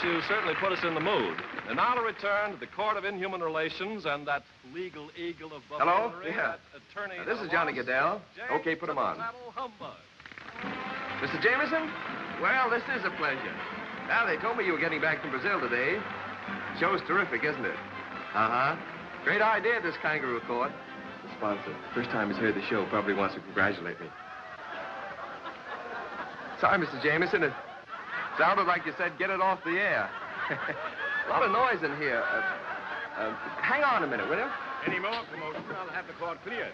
you certainly put us in the mood. And now to return to the Court of Inhuman Relations and that legal eagle of Hello? buffoonery, Yeah. that attorney... This is Johnny Goodell. Okay, put him on. Mr. Jameson? Well, this is a pleasure. Now, they told me you were getting back from Brazil today. Show's terrific, isn't it? Uh-huh. Great idea, this kangaroo court. The sponsor, first time he's heard the show, probably wants to congratulate me. Sorry, Mr. Jameson. It sounded like you said, get it off the air. A lot of noise in here. Hang on a minute, will you? Any more commotion, I'll have the court cleared.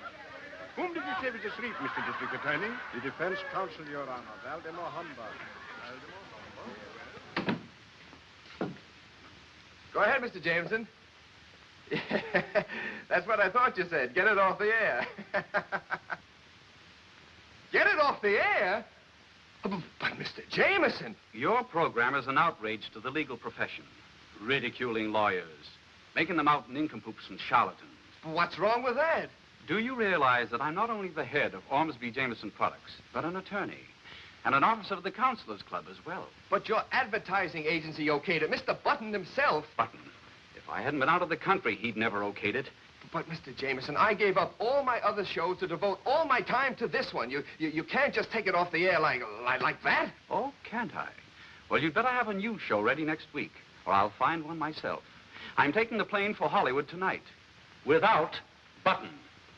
Whom did you say was asleep, Mr. District Attorney? The defense counsel, Your Honor. Valdemar Humbug. Go ahead, Mr. Jameson. That's what I thought you said. Get it off the air. Get it off the air? But, Mr. Jameson... Your program is an outrage to the legal profession. Ridiculing lawyers. Making them out nincompoops and charlatans. What's wrong with that? Do you realize that I'm not only the head of Ormsby Jameson Products, but an attorney, and an officer of the Counselors Club as well? But your advertising agency okayed it. Mr. Button himself. Button? If I hadn't been out of the country, he'd never okayed it. But, Mr. Jameson, I gave up all my other shows to devote all my time to this one. You can't just take it off the air like that. Oh, can't I? Well, you'd better have a new show ready next week, or I'll find one myself. I'm taking the plane for Hollywood tonight. Without Button.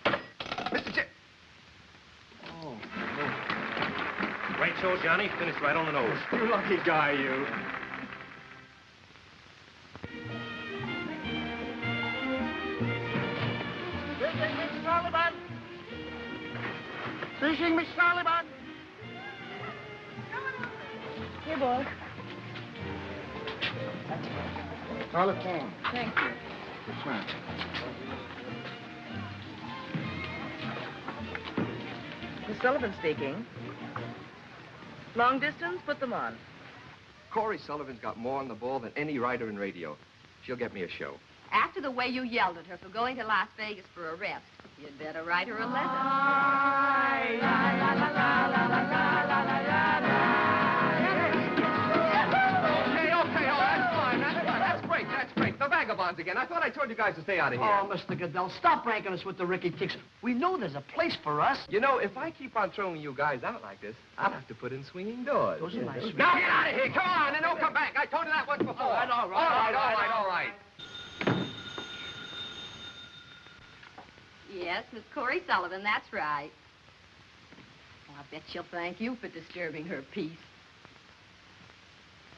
Mr. J... Oh. Great show, Johnny. Finished right on the nose. You lucky guy, you. Fishing, Miss Sullivan. Fishing, Miss Sullivan. Here, boy. Telephone. Thank you. Yes, ma'am. Miss Sullivan speaking. Long distance, put them on. Corey Sullivan's got more on the ball than any writer in radio. She'll get me a show. After the way you yelled at her for going to Las Vegas for a rest, you'd better write her a letter. Okay, oh, that's fine. That's great. The vagabonds again. I thought I told you guys to stay out of here. Oh, Mr. Goodell, stop ranking us with the Ricky Ticks. We know there's a place for us. You know, if I keep on throwing you guys out like this, I'll have to put in swinging doors. Those are nice. Now get out of here. Come on, and don't come back. I told you that once before. All right. Yes, Miss Corey Sullivan, that's right. Oh, I bet she'll thank you for disturbing her peace.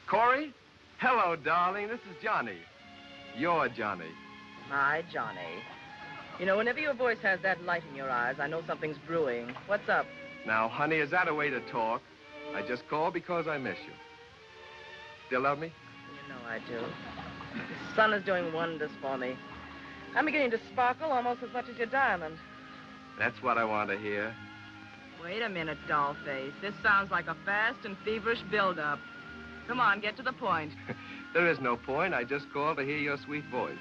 Corey? Hello, darling. This is Johnny. You're Johnny. My Johnny. You know, whenever your voice has that light in your eyes, I know something's brewing. What's up? Now, honey, is that a way to talk? I just called because I miss you. Still love me? You know I do. The sun is doing wonders for me. I'm beginning to sparkle almost as much as your diamond. That's what I want to hear. Wait a minute, dollface. This sounds like a fast and feverish build-up. Come on, get to the point. There is no point. I just called to hear your sweet voice.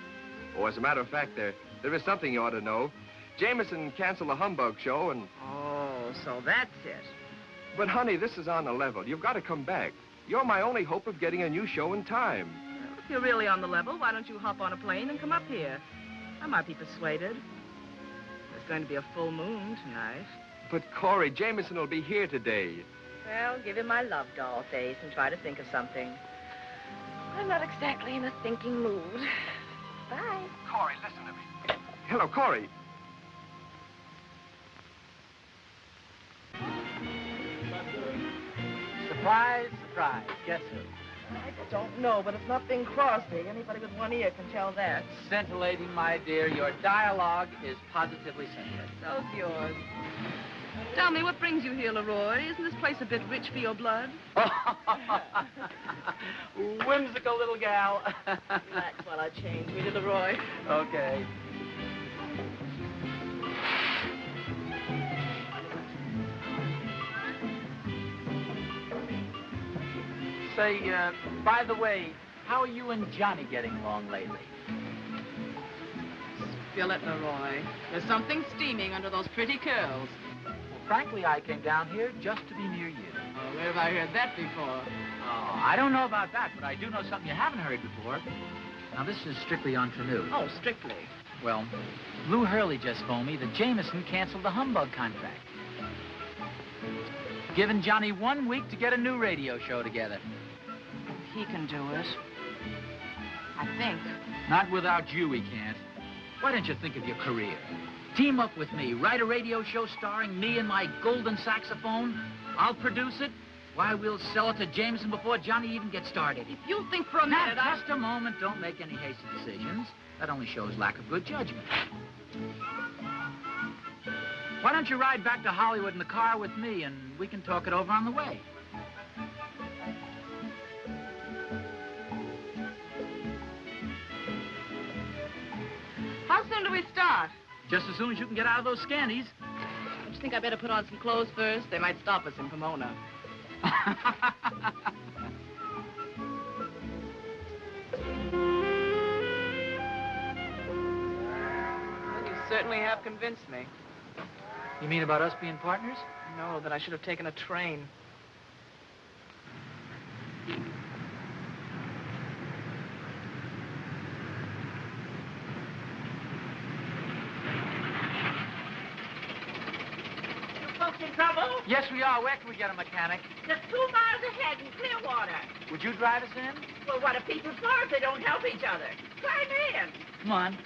Oh, as a matter of fact, there is something you ought to know. Jameson canceled the Humbug show and... Oh, so that's it. But, honey, this is on the level. You've got to come back. You're my only hope of getting a new show in time. Well, if you're really on the level, why don't you hop on a plane and come up here? I might be persuaded. There's going to be a full moon tonight. But, Corey, Jameson will be here today. Well, give him my love, dollface, and try to think of something. I'm not exactly in a thinking mood. Bye. Corey, listen to me. Hello, Corey. Surprise, surprise. Guess who? I don't know, but it's not Bing Crosby. Anybody with one ear can tell that. Scintillating, my dear. Your dialogue is positively scintillating. So's yours. Tell me, what brings you here, Leroy? Isn't this place a bit rich for your blood? Whimsical little gal. Relax while I change. Me to Leroy. Okay. Say, by the way, how are you and Johnny getting along lately? Spill it, Leroy. There's something steaming under those pretty curls. Well, frankly, I came down here just to be near you. Oh, where have I heard that before? Oh, I don't know about that, but I do know something you haven't heard before. Now, this is strictly entre nous. Oh, strictly. Well, Lou Hurley just phoned me that Jameson canceled the Humbug contract. Giving Johnny 1 week to get a new radio show together. He can do it. I think. Not without you, he can't. Why don't you think of your career? Team up with me, write a radio show starring me and my golden saxophone. I'll produce it. Why, we'll sell it to Jameson before Johnny even gets started. If you think for a minute, Now, just a moment. Don't make any hasty decisions. That only shows lack of good judgment. Why don't you ride back to Hollywood in the car with me, and we can talk it over on the way? How soon do we start? Just as soon as you can get out of those scanties. Don't you think I better put on some clothes first? They might stop us in Pomona. Well, you certainly have convinced me. You mean about us being partners? No, that I should have taken a train. In trouble? Yes, we are. Where can we get a mechanic? Just 2 miles ahead in Clearwater. Would you drive us in? Well, what are people for if they don't help each other? Climb in. Come on.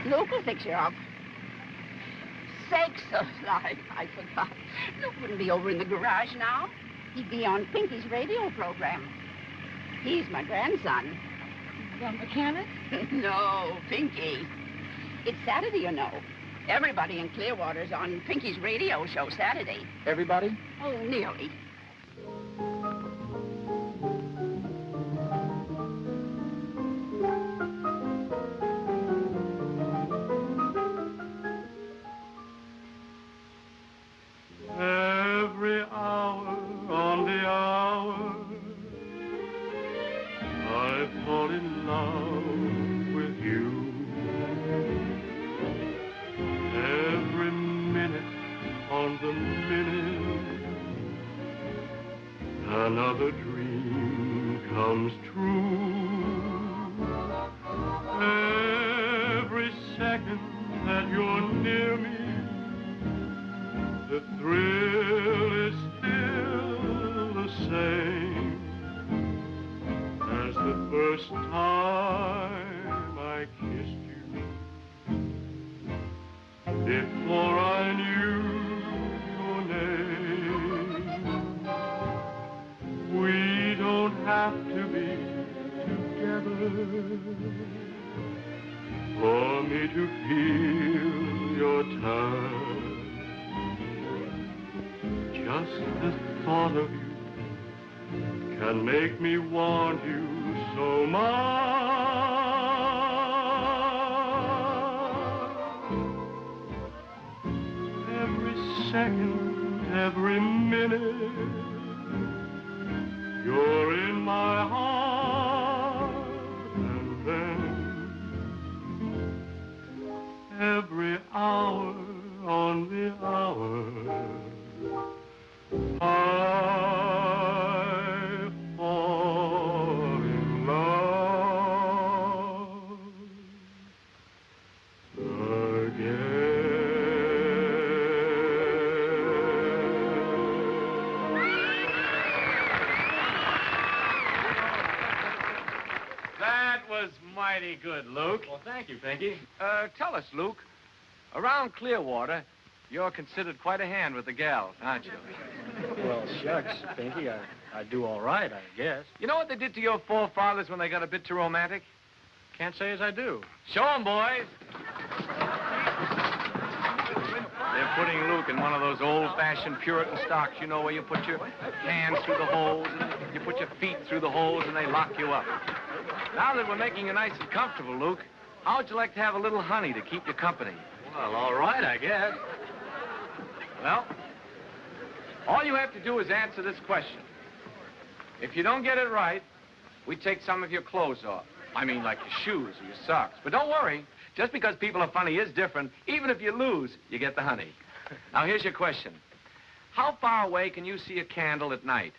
Luke will fix you up. Sakes alive, I forgot. Luke wouldn't be over in the garage now. He'd be on Pinky's radio program. He's my grandson. The mechanic? No, Pinky. It's Saturday, you know. Everybody in Clearwater's on Pinky's radio show Saturday. Everybody? Oh, nearly. Every hour on the hour, I fall in love with you. Every minute on the minute, another dream comes true. Every second that you're near me, the thrill is still the same as the first time I kissed you. Before I knew your name, we don't have to be together for me to feel your touch. Just the thought of you can make me want you so much. Every second, every minute, you're in my heart. And then every hour on the hour, I fall in love again. That was mighty good, Luke. Well, thank you, Pinky. Tell us, Luke, around Clearwater, you're considered quite a hand with the gals, aren't you? Well, shucks, Pinky, I do all right, I guess. You know what they did to your forefathers when they got a bit too romantic? Can't say as I do. Show 'em, boys. They're putting Luke in one of those old-fashioned Puritan stocks, you know, where you put your hands through the holes and you put your feet through the holes and they lock you up. Now that we're making you nice and comfortable, Luke, how would you like to have a little honey to keep you company? Well, all right, I guess. Well, all you have to do is answer this question. If you don't get it right, we take some of your clothes off. I mean, like your shoes or your socks. But don't worry, Just because people are funny is different. Even if you lose, you get the honey. Now, here's your question. How far away can you see a candle at night?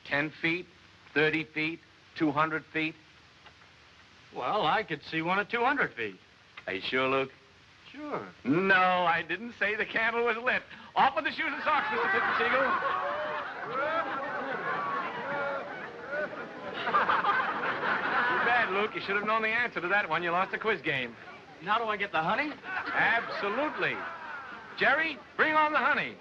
10 feet, 30 feet, 200 feet? Well, I could see one at 200 feet. Are you sure, Luke? Sure. No, I didn't say the candle was lit. Off with the shoes and socks, Mr. Tittensiegel. Too bad, Luke. You should have known the answer to that one. You lost the quiz game. Now do I get the honey? Absolutely. Jerry, bring on the honey.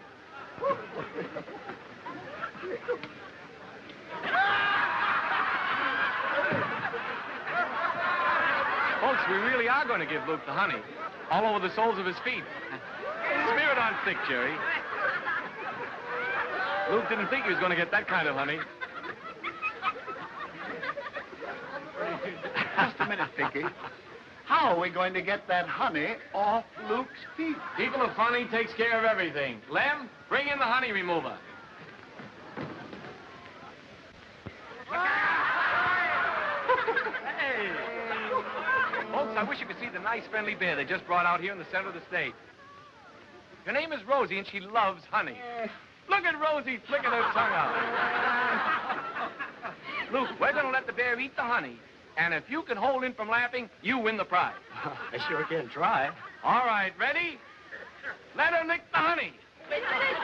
Folks, we really are going to give Luke the honey. All over the soles of his feet. Smear it on thick, Jerry. Luke didn't think he was going to get that kind of honey. Just a minute, Pinky. How are we going to get that honey off Luke's feet? People of funny takes care of everything. Lem, bring in the honey remover. Hey! Folks, I wish you could see the nice, friendly bear they just brought out here in the center of the stage. Her name is Rosie, and she loves honey. Look at Rosie flicking her tongue out. Luke, we're going to let the bear eat the honey. And if you can hold him from laughing, you win the prize. I sure can try. All right, ready? Let her lick the honey. Wait a minute,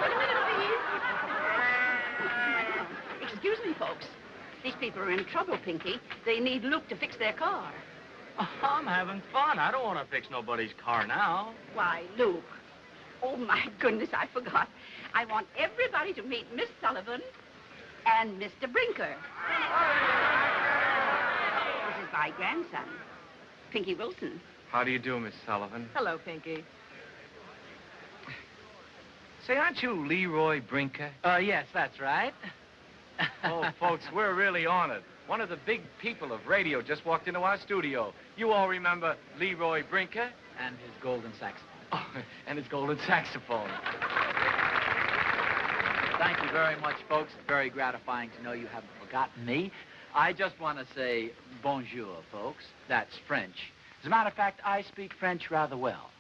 please. Excuse me, folks. These people are in trouble, Pinky. They need Luke to fix their car. Oh, I'm having fun. I don't want to fix nobody's car now. Why, Luke. Oh, my goodness, I forgot. I want everybody to meet Miss Sullivan and Mr. Brinker. This is my grandson, Pinky Wilson. How do you do, Miss Sullivan? Hello, Pinky. Say, aren't you Leroy Brinker? Yes, that's right. Oh, folks, we're really honored. One of the big people of radio just walked into our studio. You all remember Leroy Brinker? And his golden saxophone. Oh, and his golden saxophone. Thank you very much, folks. It's very gratifying to know you haven't forgotten me. I just want to say bonjour, folks. That's French. As a matter of fact, I speak French rather well.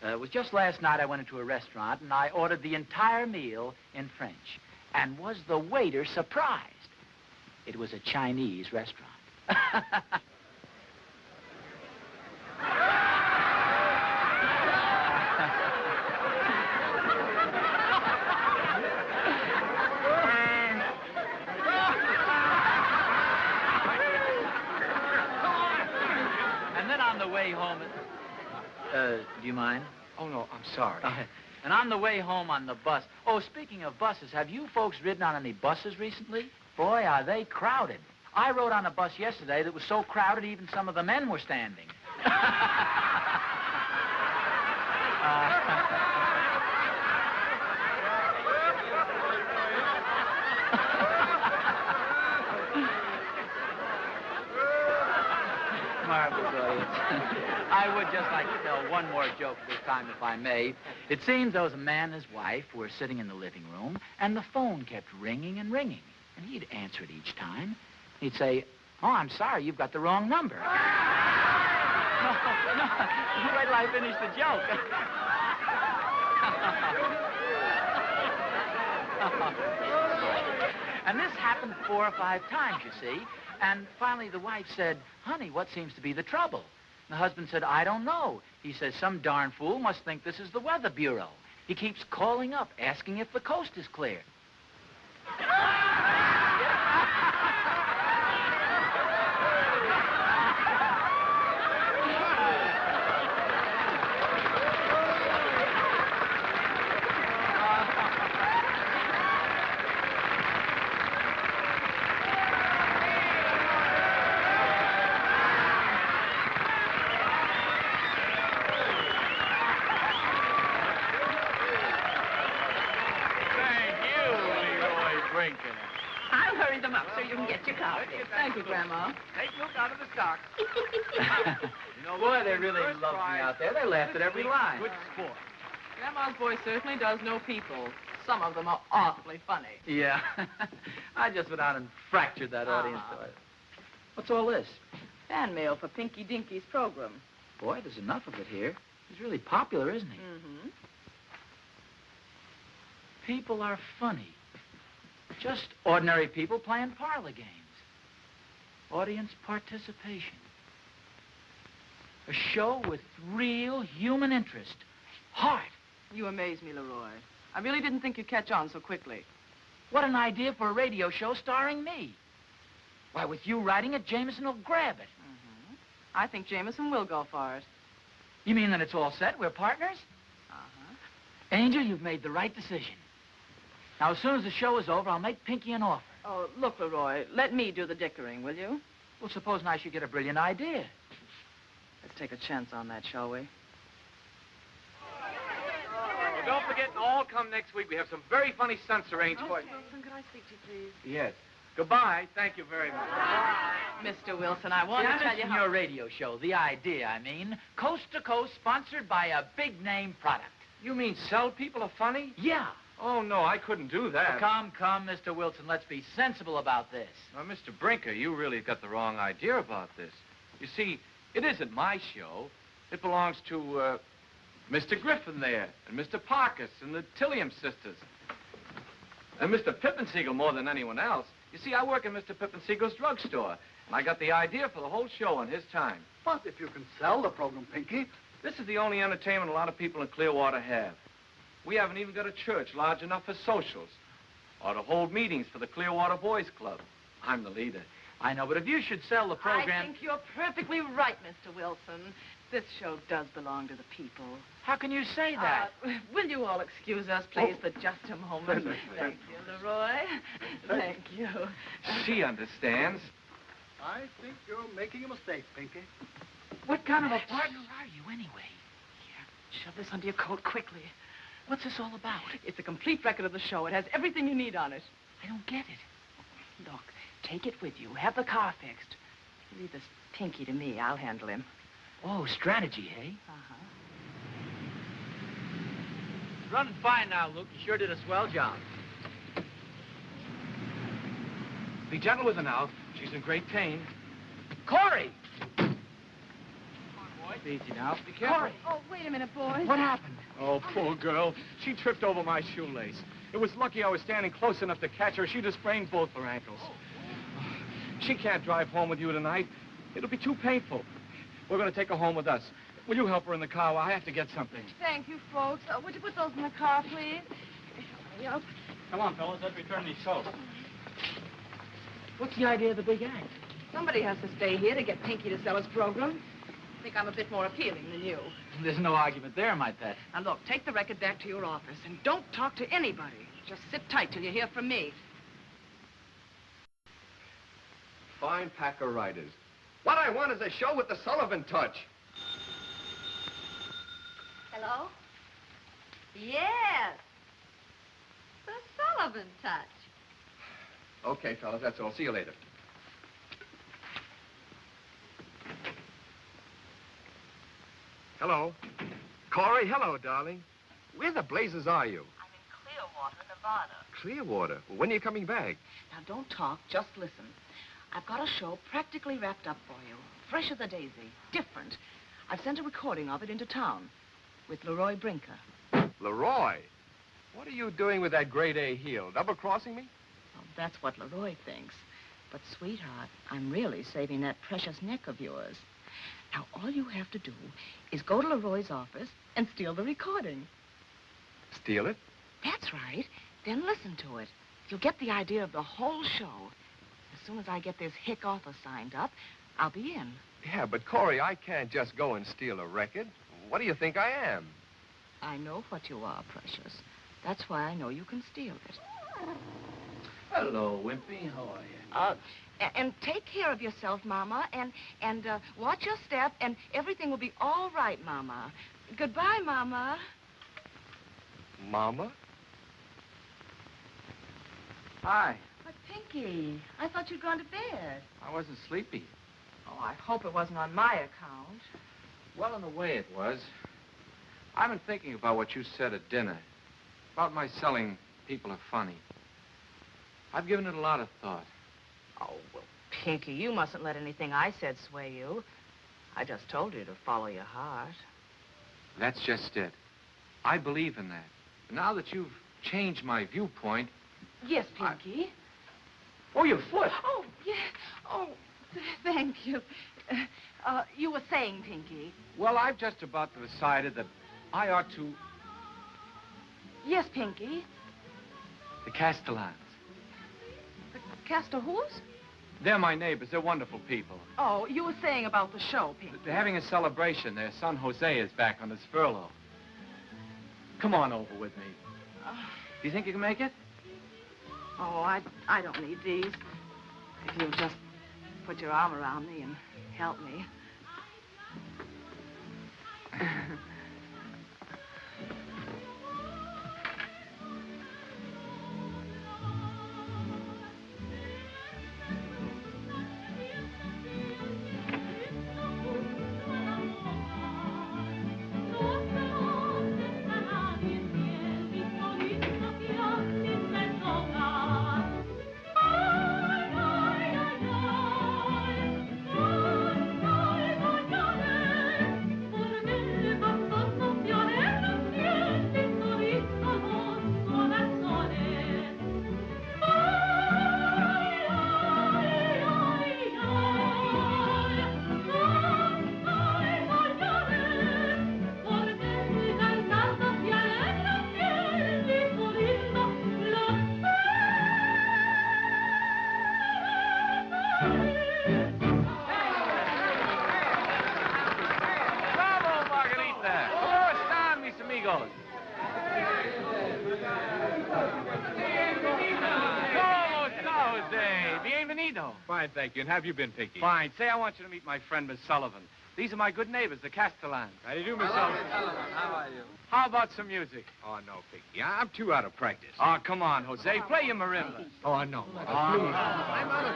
It was just last night I went into a restaurant and I ordered the entire meal in French. And was the waiter surprised? It was a Chinese restaurant. And then on the way home... do you mind? Oh, no, I'm sorry. And on the way home on the bus... Oh, speaking of buses, have you folks ridden on any buses recently? Boy, are they crowded. I rode on a bus yesterday that was so crowded even some of the men were standing. Marvelous audience. I would just like to tell one more joke this time, if I may. It seems there was a man and his wife who were sitting in the living room, and the phone kept ringing and ringing. And he'd answer it each time. He'd say, "Oh, I'm sorry, you've got the wrong number." No, wait till I finish the joke. And this happened 4 or 5 times, you see. And finally the wife said, "Honey, what seems to be the trouble?" The husband said, "I don't know." He says, "Some darn fool must think this is the Weather Bureau. He keeps calling up, asking if the coast is clear." I'll hurry them up so you can get your coffee. Thank you, Grandma. Take Luke out of the stocks. Boy, they really loved me out there. They laughed at every line. Good sport. Grandma's voice certainly does know people. Some of them are awfully funny. Yeah. I just went out and fractured that audience. What's all this? Fan mail for Pinky Dinky's program. Boy, there's enough of it here. He's really popular, isn't he? Mm-hmm. People are funny. Just ordinary people playing parlor games. Audience participation. A show with real human interest. Heart. You amaze me, Leroy. I really didn't think you'd catch on so quickly. What an idea for a radio show starring me. Why, with you writing it, Jameson will grab it. Mm-hmm. I think Jameson will go for it. You mean that it's all set? We're partners? Uh-huh. Angel, you've made the right decision. Now, as soon as the show is over, I'll make Pinky an offer. Oh, look, Leroy, let me do the dickering, will you? Well, supposing I should get a brilliant idea. Let's take a chance on that, shall we? Well, don't forget, and all come next week. We have some very funny stunts arranged for you. Wilson, could I speak to you, please? Yes. Goodbye. Thank you very much. Mr. Wilson, I want to tell you how... your radio show, the idea, I mean, coast to coast, sponsored by a big-name product. You mean sell people are funny? Yeah. Oh, no, I couldn't do that. Come, Mr. Wilson, let's be sensible about this. Now, Mr. Brinker, you really got the wrong idea about this. You see, it isn't my show. It belongs to, Mr. Griffin there, and Mr. Parkus, and the Tilliam sisters. And Mr. Pippensiegel more than anyone else. You see, I work in Mr. Pippensiegel's drugstore, and I got the idea for the whole show on his time. But if you can sell the program, Pinky. This is the only entertainment a lot of people in Clearwater have. We haven't even got a church large enough for socials or to hold meetings for the Clearwater Boys Club. I'm the leader. I know, but if you should sell the program... I think you're perfectly right, Mr. Wilson. This show does belong to the people. How can you say that? Will you all excuse us, please, for just a moment? Thank you, Leroy. Thank you. She understands. I think you're making a mistake, Pinky. What kind of a partner are you, anyway? Here, shove this under your coat quickly. What's this all about? It's a complete record of the show. It has everything you need on it. I don't get it. Look, take it with you. Have the car fixed. Leave this Pinky to me. I'll handle him. Oh, strategy, eh? Uh-huh. Running fine now, Luke. You sure did a swell job. Be gentle with her now. She's in great pain. Corey! Easy now. Be careful. Corey! Oh, wait a minute, boys. What happened? Oh, poor girl. She tripped over my shoelace. It was lucky I was standing close enough to catch her. She'd have sprained both her ankles. She can't drive home with you tonight. It'll be too painful. We're going to take her home with us. Will you help her in the car? I have to get something. Thank you, folks. Would you put those in the car, please? Yep. Come on, fellas. Let's return these soaps. What's the idea of the big act? Somebody has to stay here to get Pinky to sell his program. I think I'm a bit more appealing than you. There's no argument there, my pet. Now, look, take the record back to your office and don't talk to anybody. Just sit tight till you hear from me. Fine pack of writers. What I want is a show with the Sullivan touch. Hello? Yes. The Sullivan touch. Okay, fellas, that's all. See you later. Hello. Corey, hello, darling. Where the blazes are you? I'm in Clearwater, Nevada. Clearwater? Well, when are you coming back? Now, don't talk, just listen. I've got a show practically wrapped up for you. Fresh as a daisy. Different. I've sent a recording of it into town with Leroy Brinker. Leroy? What are you doing with that grade A heel? Double-crossing me? Well, that's what Leroy thinks. But, sweetheart, I'm really saving that precious neck of yours. Now, all you have to do is go to Leroy's office and steal the recording. Steal it? That's right. Then listen to it. You'll get the idea of the whole show. As soon as I get this hick author signed up, I'll be in. Yeah, but Corey, I can't just go and steal a record. What do you think I am? I know what you are, precious. That's why I know you can steal it. Hello, Wimpy. How are you? And take care of yourself, Mama, and watch your step, and everything will be all right, Mama. Goodbye, Mama. Mama? Hi. But, Pinky, I thought you'd gone to bed. I wasn't sleepy. Oh, I hope it wasn't on my account. Well, in a way it was. I've been thinking about what you said at dinner. About my selling people are funny. I've given it a lot of thought. Oh, well, Pinky, you mustn't let anything I said sway you. I just told you to follow your heart. That's just it. I believe in that. Now that you've changed my viewpoint... Yes, Pinky. Oh, your foot. Oh, yes. Oh, thank you. You were saying, Pinky. Well, I've just about decided that I ought to... Yes, Pinky. The Castellans. The Castor-whos? They're my neighbors. They're wonderful people. Oh, you were saying about the show, Pinky. They're having a celebration. Their son, Jose, is back on his furlough. Come on over with me. Do you think you can make it? Oh, I don't need these. If you'll just put your arm around me and help me. Fine, thank you. And how have you been, Pinky? Fine. Say, I want you to meet my friend, Miss Sullivan. These are my good neighbors, the Castellans. How do you do, Miss Sullivan? How are you? How about some music? Oh, no, Pinky. I'm too out of practice. Oh, come on, Jose. Play your marimba. Oh, no. Please. I'm out of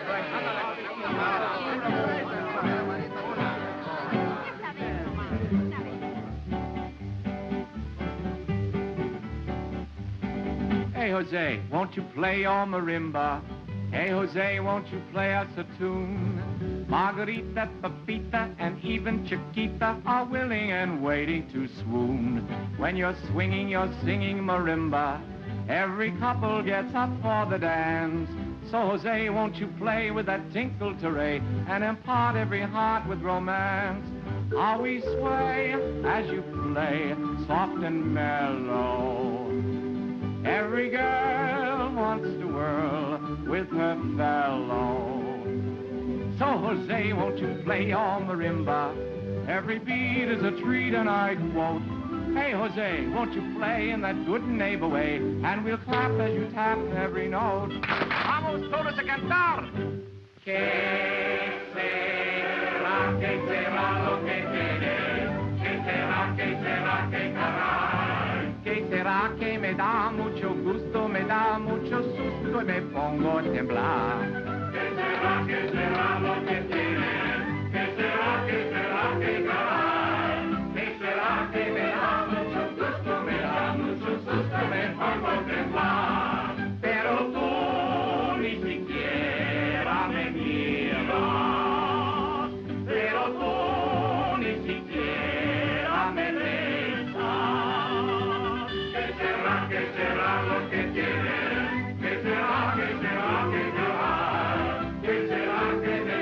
Hey, Jose, won't you play your marimba? Hey, Jose, won't you play us a tune? Margarita, Pepita, and even Chiquita are willing and waiting to swoon. When you're swinging your singing marimba, every couple gets up for the dance. So, Jose, won't you play with that tinkle-teray and impart every heart with romance? How we sway as you play, soft and mellow. Every girl wants to whirl with her fellow. So, Jose, won't you play your marimba? Every beat is a treat and I quote. Hey, Jose, won't you play in that good neighbor way? And we'll clap as you tap every note. Vamos todos a cantar. Que será lo que tiene? Que será, que caray? Que será que me da mucho gusto, me da mucho susto y me pongo a temblar? Que será lo que tiene? Que será, que caray? Que será que me da mucho gusto, me da mucho susto, me pongo a temblar? Pero tú ni siquiera me miras, pero tú ni siquiera me besas. Que será lo que tiene? Que será, que caray? Que será que me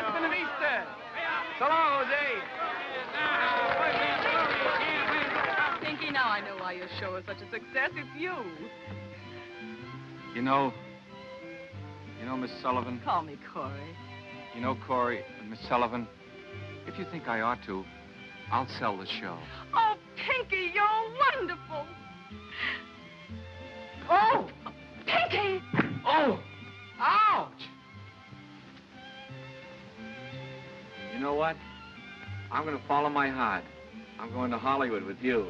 Captain of Easter. So long, Ozzie. Pinky, now I know why your show is such a success. It's you. You know, Miss Sullivan. Call me Corey. You know, Corey and Miss Sullivan, if you think I ought to, I'll sell the show. Oh, Pinky, you're wonderful. Oh! Pinky! Oh! Ouch! You know what? I'm going to follow my heart. I'm going to Hollywood with you.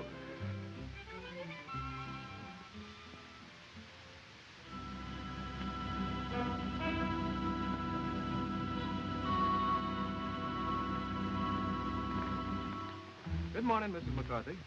Good morning, Mrs. McCarthy.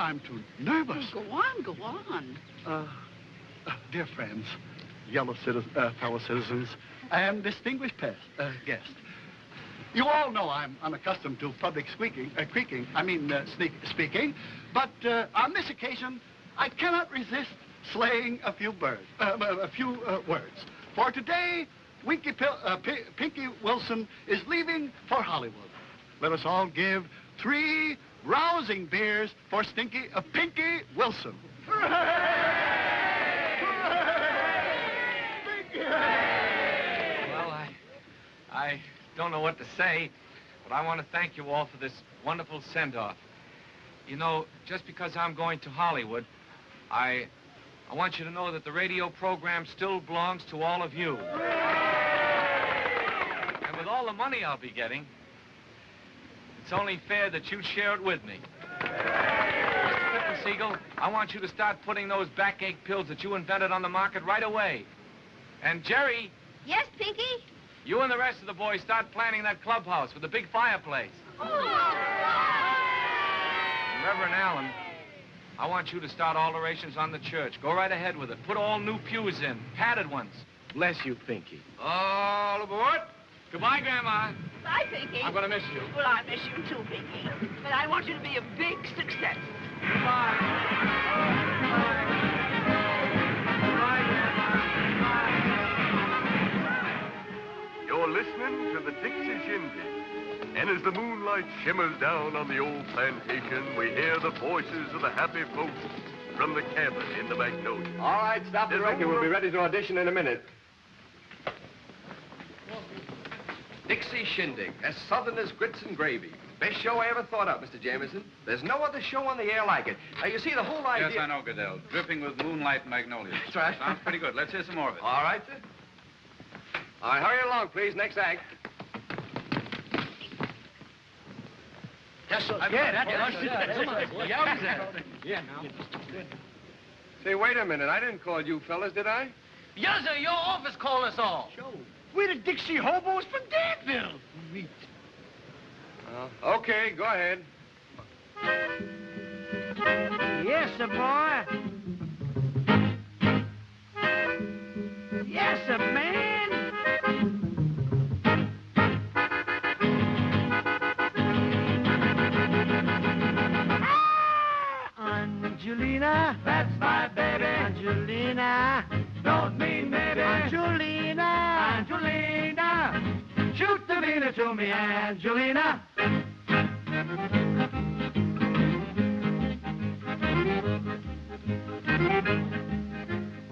I'm too nervous. Go on, go on. Dear friends, fellow citizens, and distinguished guests, you all know I'm unaccustomed to public speaking, but on this occasion, I cannot resist slaying a few words. For today, Pinky Wilson is leaving for Hollywood. Let us all give 3 rousing beers for Pinky Wilson. Well, I don't know what to say, but I want to thank you all for this wonderful send-off. You know, just because I'm going to Hollywood, I want you to know that the radio program still belongs to all of you. And with all the money I'll be getting, it's only fair that you share it with me. Mr. Siegel, I want you to start putting those backache pills that you invented on the market right away. And Jerry... Yes, Pinky? You and the rest of the boys start planning that clubhouse with the big fireplace. And Reverend Allen, I want you to start alterations on the church. Go right ahead with it. Put all new pews in, padded ones. Bless you, Pinky. All aboard. Goodbye, Grandma. Bye, Pinky. I'm going to miss you. Well, I miss you too, Pinky. But I want you to be a big success. Goodbye. You're listening to the Dixie Shindig. And as the moonlight shimmers down on the old plantation, we hear the voices of the happy folks from the cabin in the Magnolia. All right, stop the record. We'll be ready to audition in a minute. Dixie Shindig, as southern as grits and gravy. Best show I ever thought of, Mr. Jameson. There's no other show on the air like it. Now, you see, the whole idea... Yes, I know, Goodell. Dripping with moonlight magnolias. That's right. Sounds pretty good. Let's hear some more of it. All right, sir. All right, hurry along, please. Next act. Yes, sir. Yeah, now. Say, wait a minute. I didn't call you fellas, did I? Yes, sir. Your office called us all. We're the Dixie hobos from Danville. Okay, go ahead. Yes, sir, boy. Yes, sir, man. Angelina, that's my baby. Angelina, don't mean maybe. Angelina, Angelina, shoot the beaner to me, Angelina.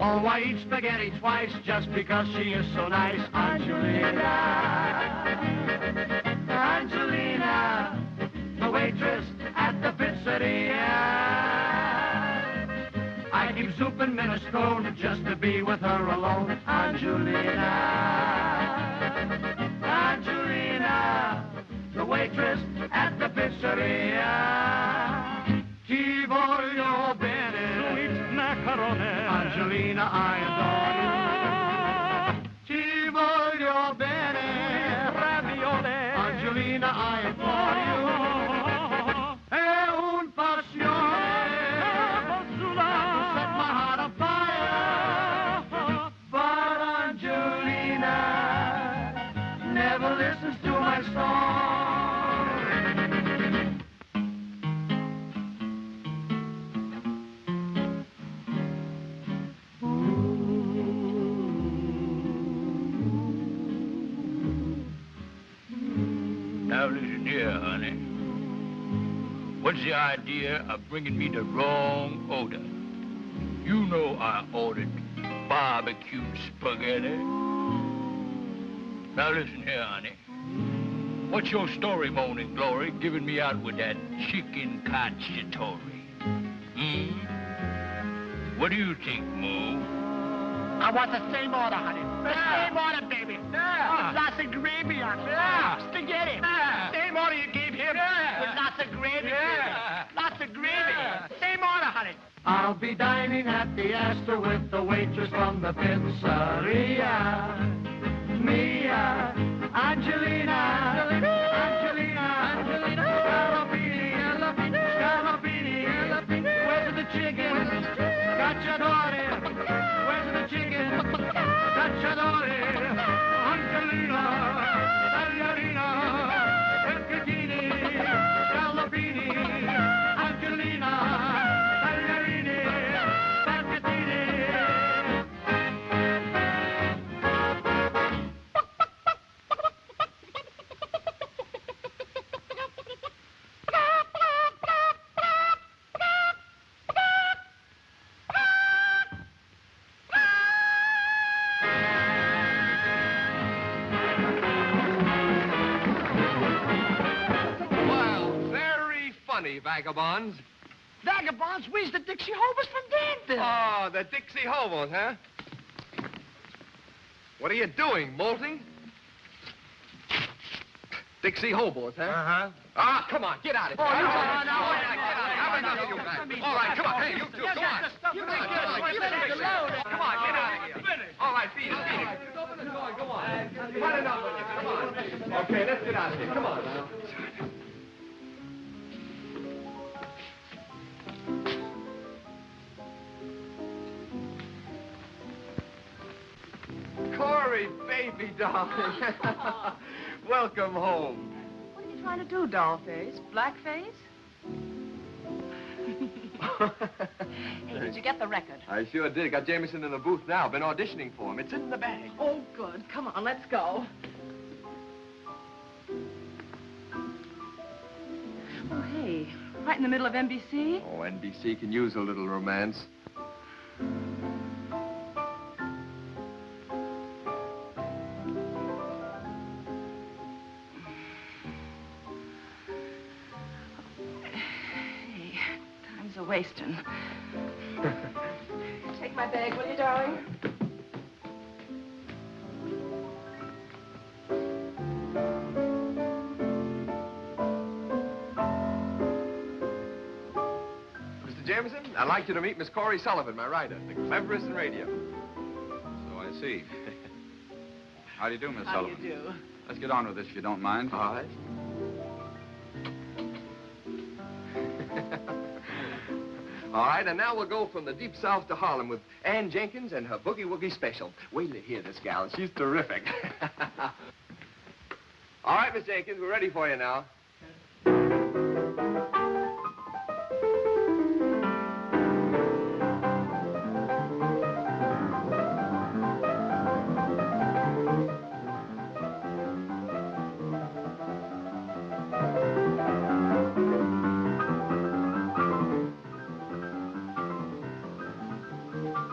Oh, I eat spaghetti twice just because she is so nice. Angelina, Angelina, the waitress at the pizzeria. I keep zooping minestrone just to be with her alone. Angelina, Angelina, the waitress at the pizzeria. Ti voglio bene, sweet macaroni. Angelina, I adore you. Ti voglio bene, ravioli. Angelina, I adore you. È un passione to set my heart on fire. But Angelina never listens to my song. Now listen here, honey. What's the idea of bringing me the wrong order? You know I ordered barbecue spaghetti. Now listen here, honey. What's your story, Morning Glory, giving me out with that chicken conchatory? What do you think, Mo? I want the same order, honey. The same order, baby. With lots of gravy on it. Spaghetti. Same order you gave him. With lots of gravy. Lots of gravy. Same order, honey. I'll be dining at the Astor with the waitress from the pizzeria. Mia, Angelina, Angelina, Angelina, Scalabini, Scalabini, vagabonds. Vagabonds? We's the Dixie Hobos from Danville. Oh, the Dixie Hobos, huh? What are you doing, molting? Dixie Hobos, huh? Uh-huh. Ah, come on, get out of here. Oh, no, Get no, out no, of here. Have enough of you guys. All right, come on. Hey, you two, go on. Come on, get out of here. All right, beat it. Open the door, go on. You've had enough of it. Come on. Okay, let's get out of here. Come on now. Corey, baby darling. Welcome home. What are you trying to do, dollface? Blackface? Hey, did you get the record? I sure did. Got Jameson in the booth now. Been auditioning for him. It's in the bag. Oh, good. Come on, let's go. Oh, hey, right in the middle of NBC? Oh, NBC can use a little romance. Hey, time's a-wasting. Take my bag, will you, darling? Mr. Jameson, I'd like you to meet Miss Corey Sullivan, my writer, the cleverest in radio. So I see. How do you do, Miss How do Sullivan? you do? Let's get on with this, if you don't mind. All right. All right, and now we'll go from the deep south to Harlem with Ann Jenkins and her Boogie Woogie special. Wait till you hear this gal. She's terrific. All right, Miss Jenkins, we're ready for you now.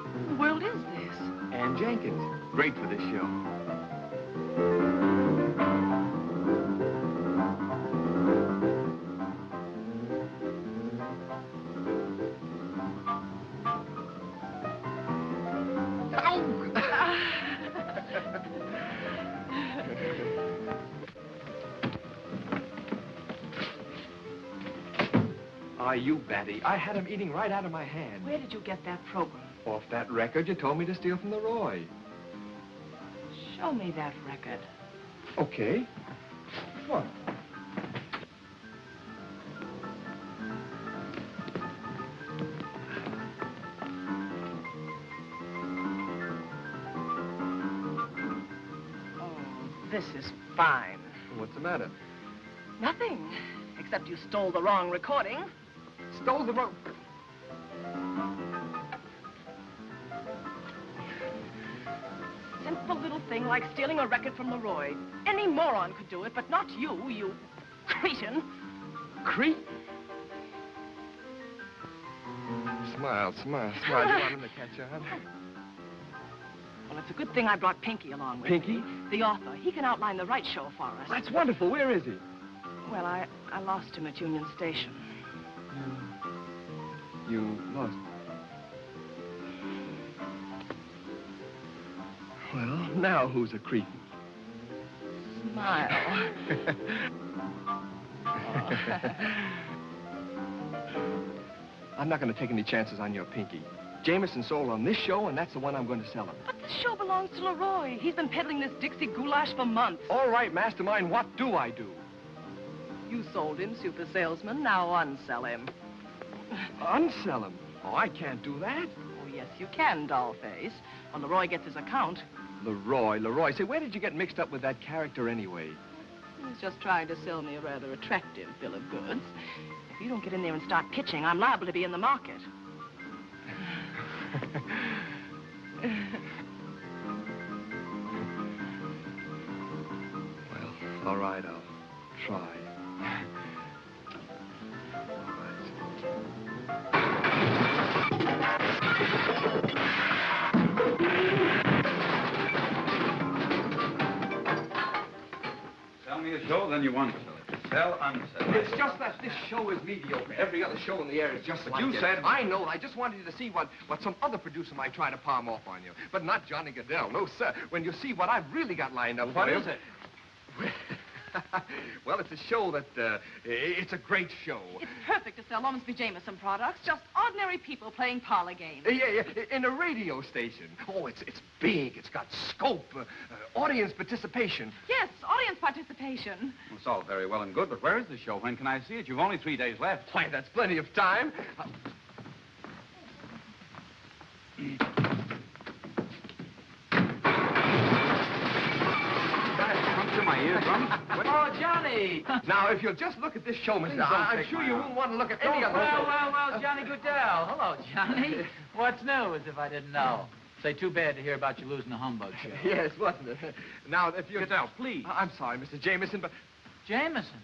Who the world is this? Ann Jenkins. Great for this show. Ah, you batty. I had him eating right out of my hand. Where did you get that program? Off that record you told me to steal from the Roy. Show me that record. Okay. Come on. Oh, this is fine. What's the matter? Nothing, except you stole the wrong recording. Stole the wrong... Simple little thing like stealing a record from Leroy. Any moron could do it, but not you, you cretin. Creep? Smile, smile, smile. You want him to catch on? Well, it's a good thing I brought Pinky along with Pinky? me. The author. He can outline the right show for us. That's wonderful. Where is he? Well, I lost him at Union Station. You lost. Well, now who's a creep? Smile. I'm not going to take any chances on your Pinky. Jameson sold on this show, and that's the one I'm going to sell him. But this show belongs to Leroy. He's been peddling this Dixie goulash for months. All right, Mastermind, what do I do? You sold him, super salesman. Now unsell him. Unsell him? Oh, I can't do that. Oh, yes, you can, dollface. When Leroy gets his account. Leroy. Say, where did you get mixed up with that character anyway? He's just trying to sell me a rather attractive bill of goods. If you don't get in there and start pitching, I'm liable to be in the market. Well, all right, I'll try. Sell me a show, then you want to sell it. Tell unsaid. It's just that this show is mediocre. Every other show in the air is just But like you it. said- I know. I just wanted you to see what some other producer might try to palm off on you. But not Johnny Goodell. No, sir. When you see what I've really got lined up What for you... is it? Well, it's a show that, it's a great show. It's perfect to sell Ormsby Jameson products. Just ordinary people playing parlor games. Yeah, in a radio station. Oh, it's big. It's got scope, audience participation. Yes, audience participation. Well, it's all very well and good, but where is the show? When can I see it? You've only 3 days left. Why, that's plenty of time. To my eardrum. Oh, Johnny! Now, if you'll just look at this show, mister, I'm sure you won't want to look at any other show. Well, Johnny Goodell. Hello, Johnny. What's new, as if I didn't know? Say, too bad to hear about you losing the humbug show. Yes, wasn't it? Now, if you... Goodell, please. I'm sorry, Mr. Jameson, but... Jameson?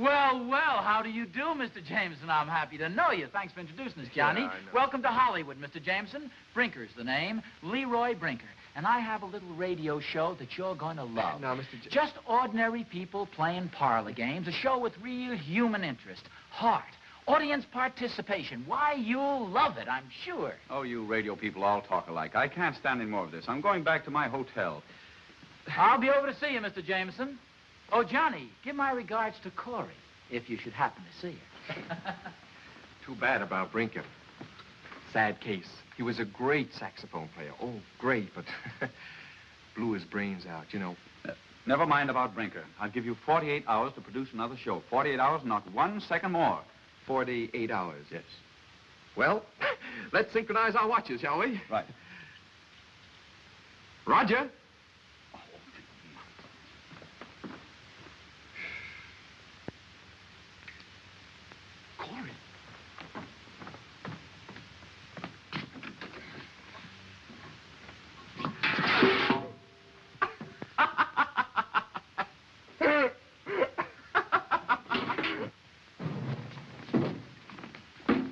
Well, how do you do, Mr. Jameson? I'm happy to know you. Thanks for introducing us, Johnny. Yeah, I know. Welcome to Hollywood, Mr. Jameson. Brinker's the name. Leroy Brinker. And I have a little radio show that you're going to love. Now, Mr. Just ordinary people playing parlor games. A show with real human interest, heart, audience participation. Why, you'll love it, I'm sure. Oh, you radio people all talk alike. I can't stand any more of this. I'm going back to my hotel. I'll be over to see you, Mr. Jameson. Oh, Johnny, give my regards to Corey, if you should happen to see her. Too bad about Brinker. Sad case. He was a great saxophone player. Oh, great, but blew his brains out, you know. Never mind about Brinker. I'll give you 48 hours to produce another show. 48 hours, not 1 second more. 48 hours. Yes. Well, let's synchronize our watches, shall we? Right. Roger. Corey.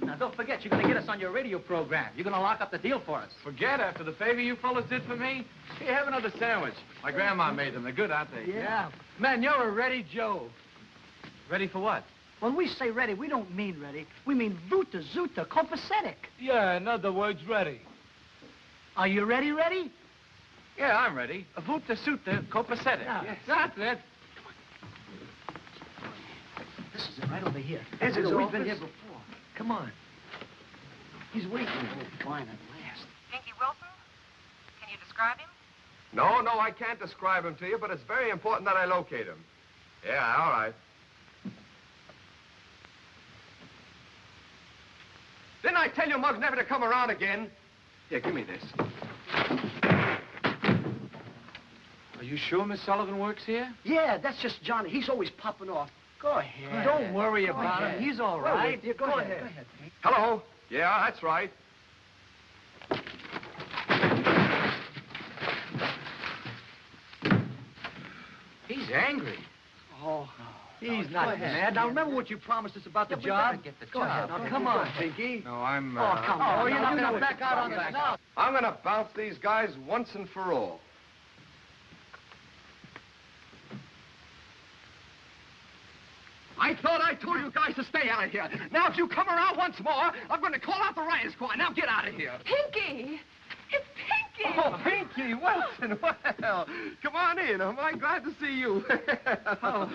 Now, don't forget, you're going to get us on your radio program. You're going to lock up the deal for us. Forget after the favor you fellas did for me? Here, have another sandwich. My grandma made them. They're good, aren't they? Yeah. Man, you're a ready Joe. Ready for what? When we say ready, we don't mean ready. We mean vuta, zuta, copacetic. Yeah, in other words, ready. Are you ready? Yeah, I'm ready. Vuta suta copacetic. Yeah. Yes, that's it. This is it, right over here. Here's his We've been office. here before. Come on. He's waiting. Oh, fine, at last. Pinky Wilson? Can you describe him? No, I can't describe him to you, but it's very important that I locate him. Yeah, all right. Didn't I tell you, Muggs, never to come around again? Here, give me this. Are you sure Miss Sullivan works here? Yeah, that's just Johnny. He's always popping off. Go ahead. Don't worry about him. He's all right. Go ahead. Go ahead. Hello? Yeah, that's right. He's angry. Oh, He's go not ahead. mad. Now, remember what you promised us about the we job? better get the Go job. ahead. Now, come on, Pinky. No, I'm... Oh, come on. Oh, you're not Now, gonna back out on back us now. I'm gonna bounce these guys once and for all. I thought I told you guys to stay out of here. Now, if you come around once more, I'm going to call out the riot squad. Now, get out of here. Pinky! It's Pinky! Oh, Pinky Wilson. Well, come on in. Am I glad to see you? Oh.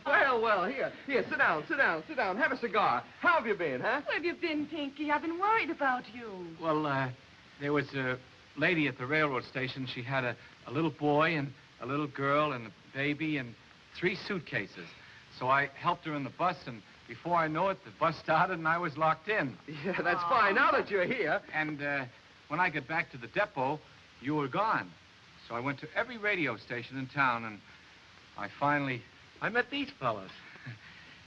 Well, here, sit down. Have a cigar. How have you been, huh? Where have you been, Pinky? I've been worried about you. Well, there was a lady at the railroad station. She had a little boy and a little girl and a baby and 3 suitcases. So I helped her in the bus, and before I know it, the bus started and I was locked in. Yeah, that's fine. Now that you're here. And when I got back to the depot, you were gone. So I went to every radio station in town, and I met these fellas.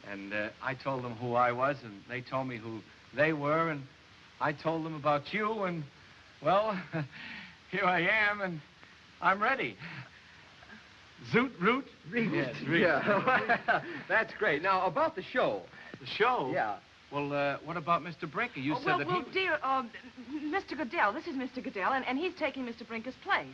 And I told them who I was, and they told me who they were, and I told them about you, and, well, here I am, and I'm ready. Zoot, root? Yes, root. Yeah, that's great. Now, about the show. The show? Yeah. Well, what about Mr. Brinker? You said that he... Dear, Mr. Goodell, this is Mr. Goodell, and he's taking Mr. Brinker's place.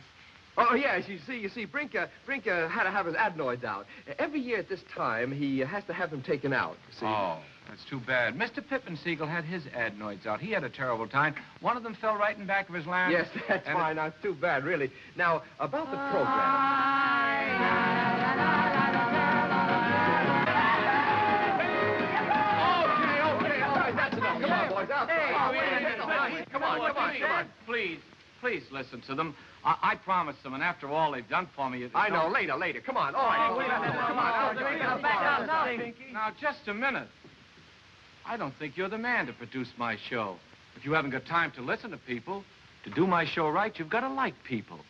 Oh, yes, you see, Brink had to have his adenoids out. Every year at this time, he has to have them taken out, see. Oh, that's too bad. Mr. Pippensiegel had his adenoids out. He had a terrible time. One of them fell right in back of his lamp. Yes, that's fine. That's too bad, really. Now, about the program. Okay, all right, that's enough. Come on, boys, come on. Please listen to them. I promised them, and after all they've done for me... I know, later. Come on, all right. Come on. Now, just a minute. I don't think you're the man to produce my show. If you haven't got time to listen to people, to do my show right, you've got to like people.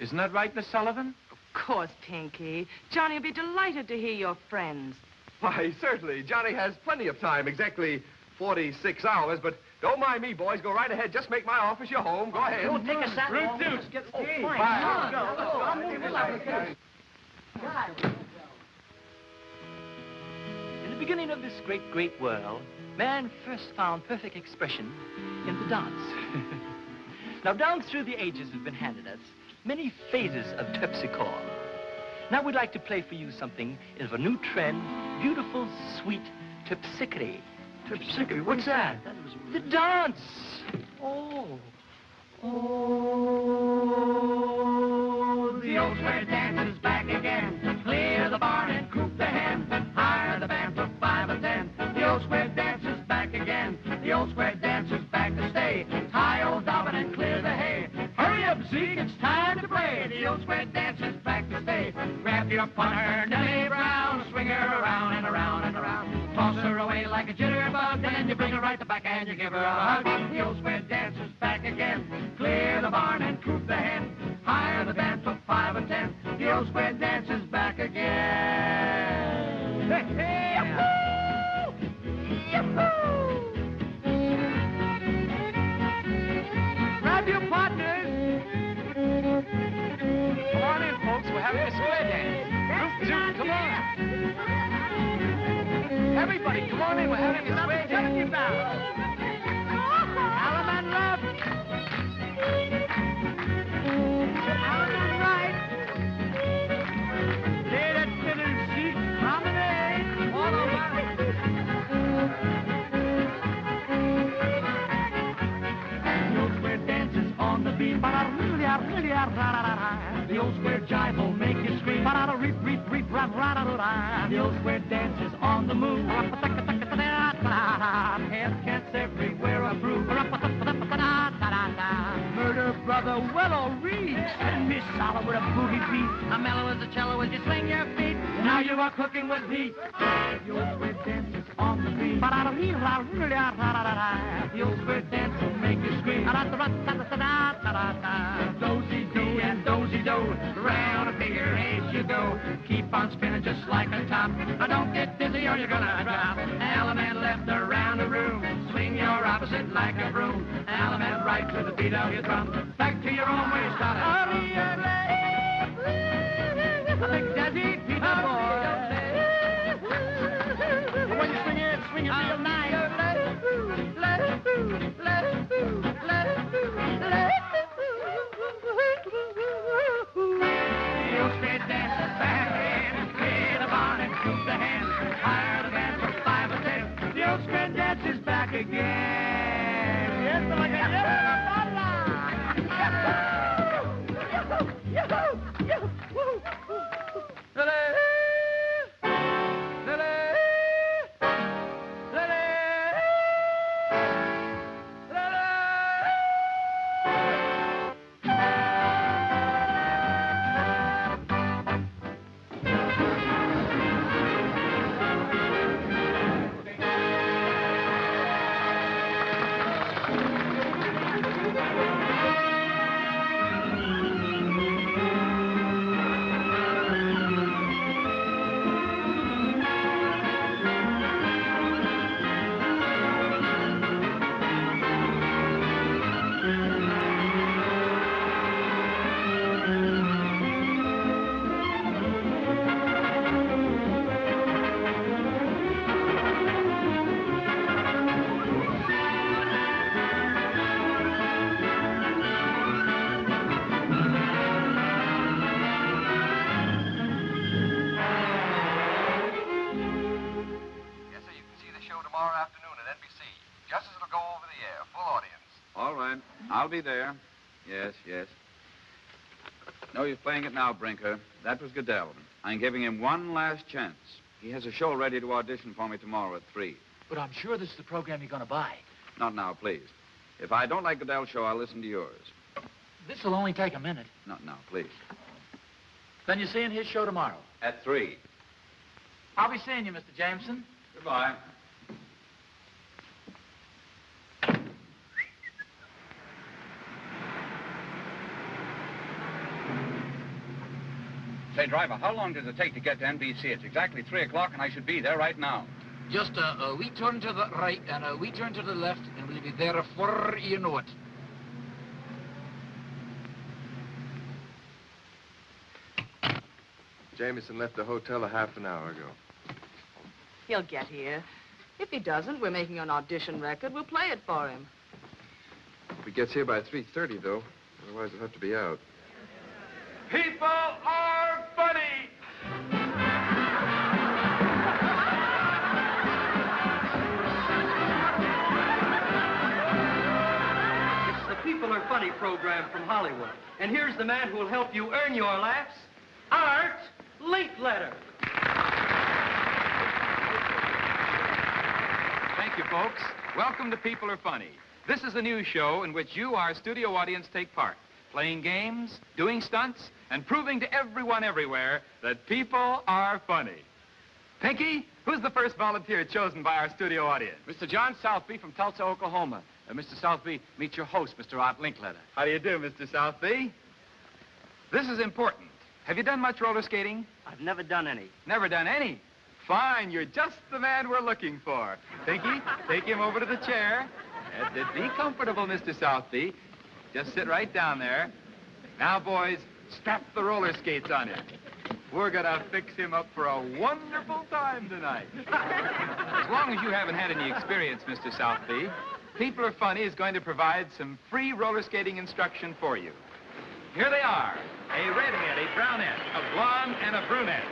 Isn't that right, Miss Sullivan? Of course, Pinky. Johnny will be delighted to hear your friends. Why, certainly. Johnny has plenty of time, exactly 46 hours, but don't mind me, boys. Go right ahead. Just make my office your home. Go ahead. Don't take us that long. Let's get the game. Fine. In the beginning of this great world, man first found perfect expression in the dance. Now, down through the ages have been handed us many phases of terpsichore. Now we'd like to play for you something of a new trend, beautiful, sweet terpsichore. Terpsichore? What's that? The dance. Oh, the old square dance is back again. Clear the barn and coop the hen. Hire the band for 5 or 10. The old square dance is back again. The old square dance is back to stay. Tie old Dobbin and clear the hay. Hurry up, Zeke, it's time to play. The old square dance is back to stay. Grab your punter, Nellie Brown, swing her around and around and around. Toss her away like a jitterbug, and then you bring her right back and you give her a hug. The old square dance is back again. Clear the barn and coop the hen. Hire the band for 5 or 10. The old square dance is back again. Hey, hey, yahoo! Grab your partners. Come on in, folks. We're having a square dance. Group 2, come on. Everybody, come on in. We're having a square dance. Allemande left. Allemande right. Lay that fiddle, Zeke. Promenade. All around. The old square dance is on the beat. The old square jive will make you scream. The old square dance is on the move. Head cats everywhere approve. Murder brother, well read. And Miss Solid with a boogie beat. I'm mellow as a cello as you swing your feet. Now you are cooking with heat. The old square dance is on the beat. The old square dance will make you scream. Dozy-dee and dozy-do. Round a figure eight you go. Keep on spinning just like a top. Now don't get dizzy or you're gonna drop. Element left around the room. Swing your opposite like a broom. Element right to the beat of your drum. Back to your own way you started. Big Daddy, Peter boy. When you swing it real nice. The old square dance is back in. Clear the barn and coop the hen. Hire the band for 5 or 10. The old square dance is back again. Yes, like a I'll be there. Yes, yes. No use playing it now, Brinker. That was Goodell. I'm giving him one last chance. He has a show ready to audition for me tomorrow at 3. But I'm sure this is the program you're going to buy. Not now, please. If I don't like Goodell's show, I'll listen to yours. This will only take a minute. Not now, please. Then you're seeing his show tomorrow. At 3. I'll be seeing you, Mr. Jameson. Goodbye. Say, driver, how long does it take to get to NBC? It's exactly 3 o'clock, and I should be there right now. Just a wee turn to the right and a wee turn to the left, and we'll be there before you know it. Jameson left the hotel a half an hour ago. He'll get here. If he doesn't, we're making an audition record. We'll play it for him. If he gets here by 3:30, though, otherwise he'll have to be out. People are funny! It's the People Are Funny program from Hollywood. And here's the man who will help you earn your laughs, Art Linkletter. Thank you, folks. Welcome to People Are Funny. This is a new show in which you, our studio audience, take part, playing games, doing stunts, and proving to everyone everywhere that people are funny. Pinky, who's the first volunteer chosen by our studio audience? Mr. John Southby from Tulsa, Oklahoma. Mr. Southby, meet your host, Mr. Art Linkletter. How do you do, Mr. Southby? This is important. Have you done much roller skating? I've never done any. Never done any? Fine, you're just the man we're looking for. Pinky, take him over to the chair. Be comfortable, Mr. Southby. Just sit right down there. Now, boys, strap the roller skates on him. We're gonna fix him up for a wonderful time tonight. As long as you haven't had any experience, Mr. Southby, People Are Funny is going to provide some free roller skating instruction for you. Here they are. A redhead, a brunette, a blonde, and a brunette.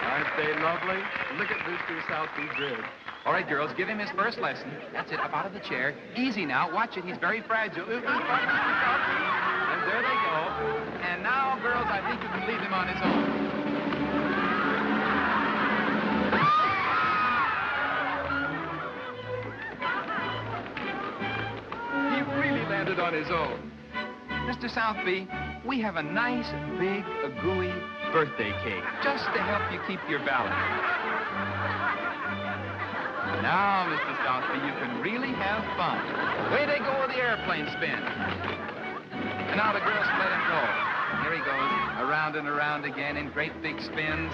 Aren't they lovely? Look at Mr. Southby's ribs. All right, girls, give him his first lesson. That's it, up out of the chair. Easy now. Watch it. He's very fragile. And there they go. And now, girls, I think you can leave him on his own. He really landed on his own. Mr. Southby, we have a nice, big, gooey birthday cake, just to help you keep your balance. Now, Mr. Southby, you can really have fun. Way they go with the airplane spin. And now the girls let him go. Here he goes, around and around again in great big spins.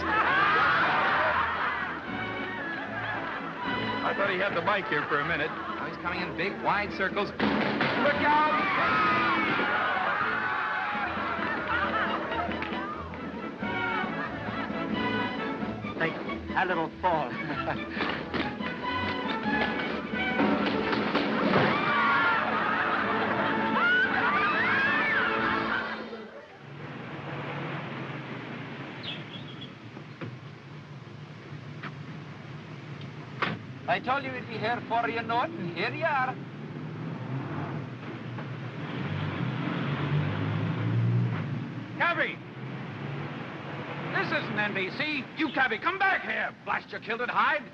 I thought he had the mic here for a minute. Now he's coming in big, wide circles. Look out! Take a little fall. I told you it'd be here for you, know it, and here you are. Cabby! This isn't NBC. You, cabby, come back here. Blast your kilted hide.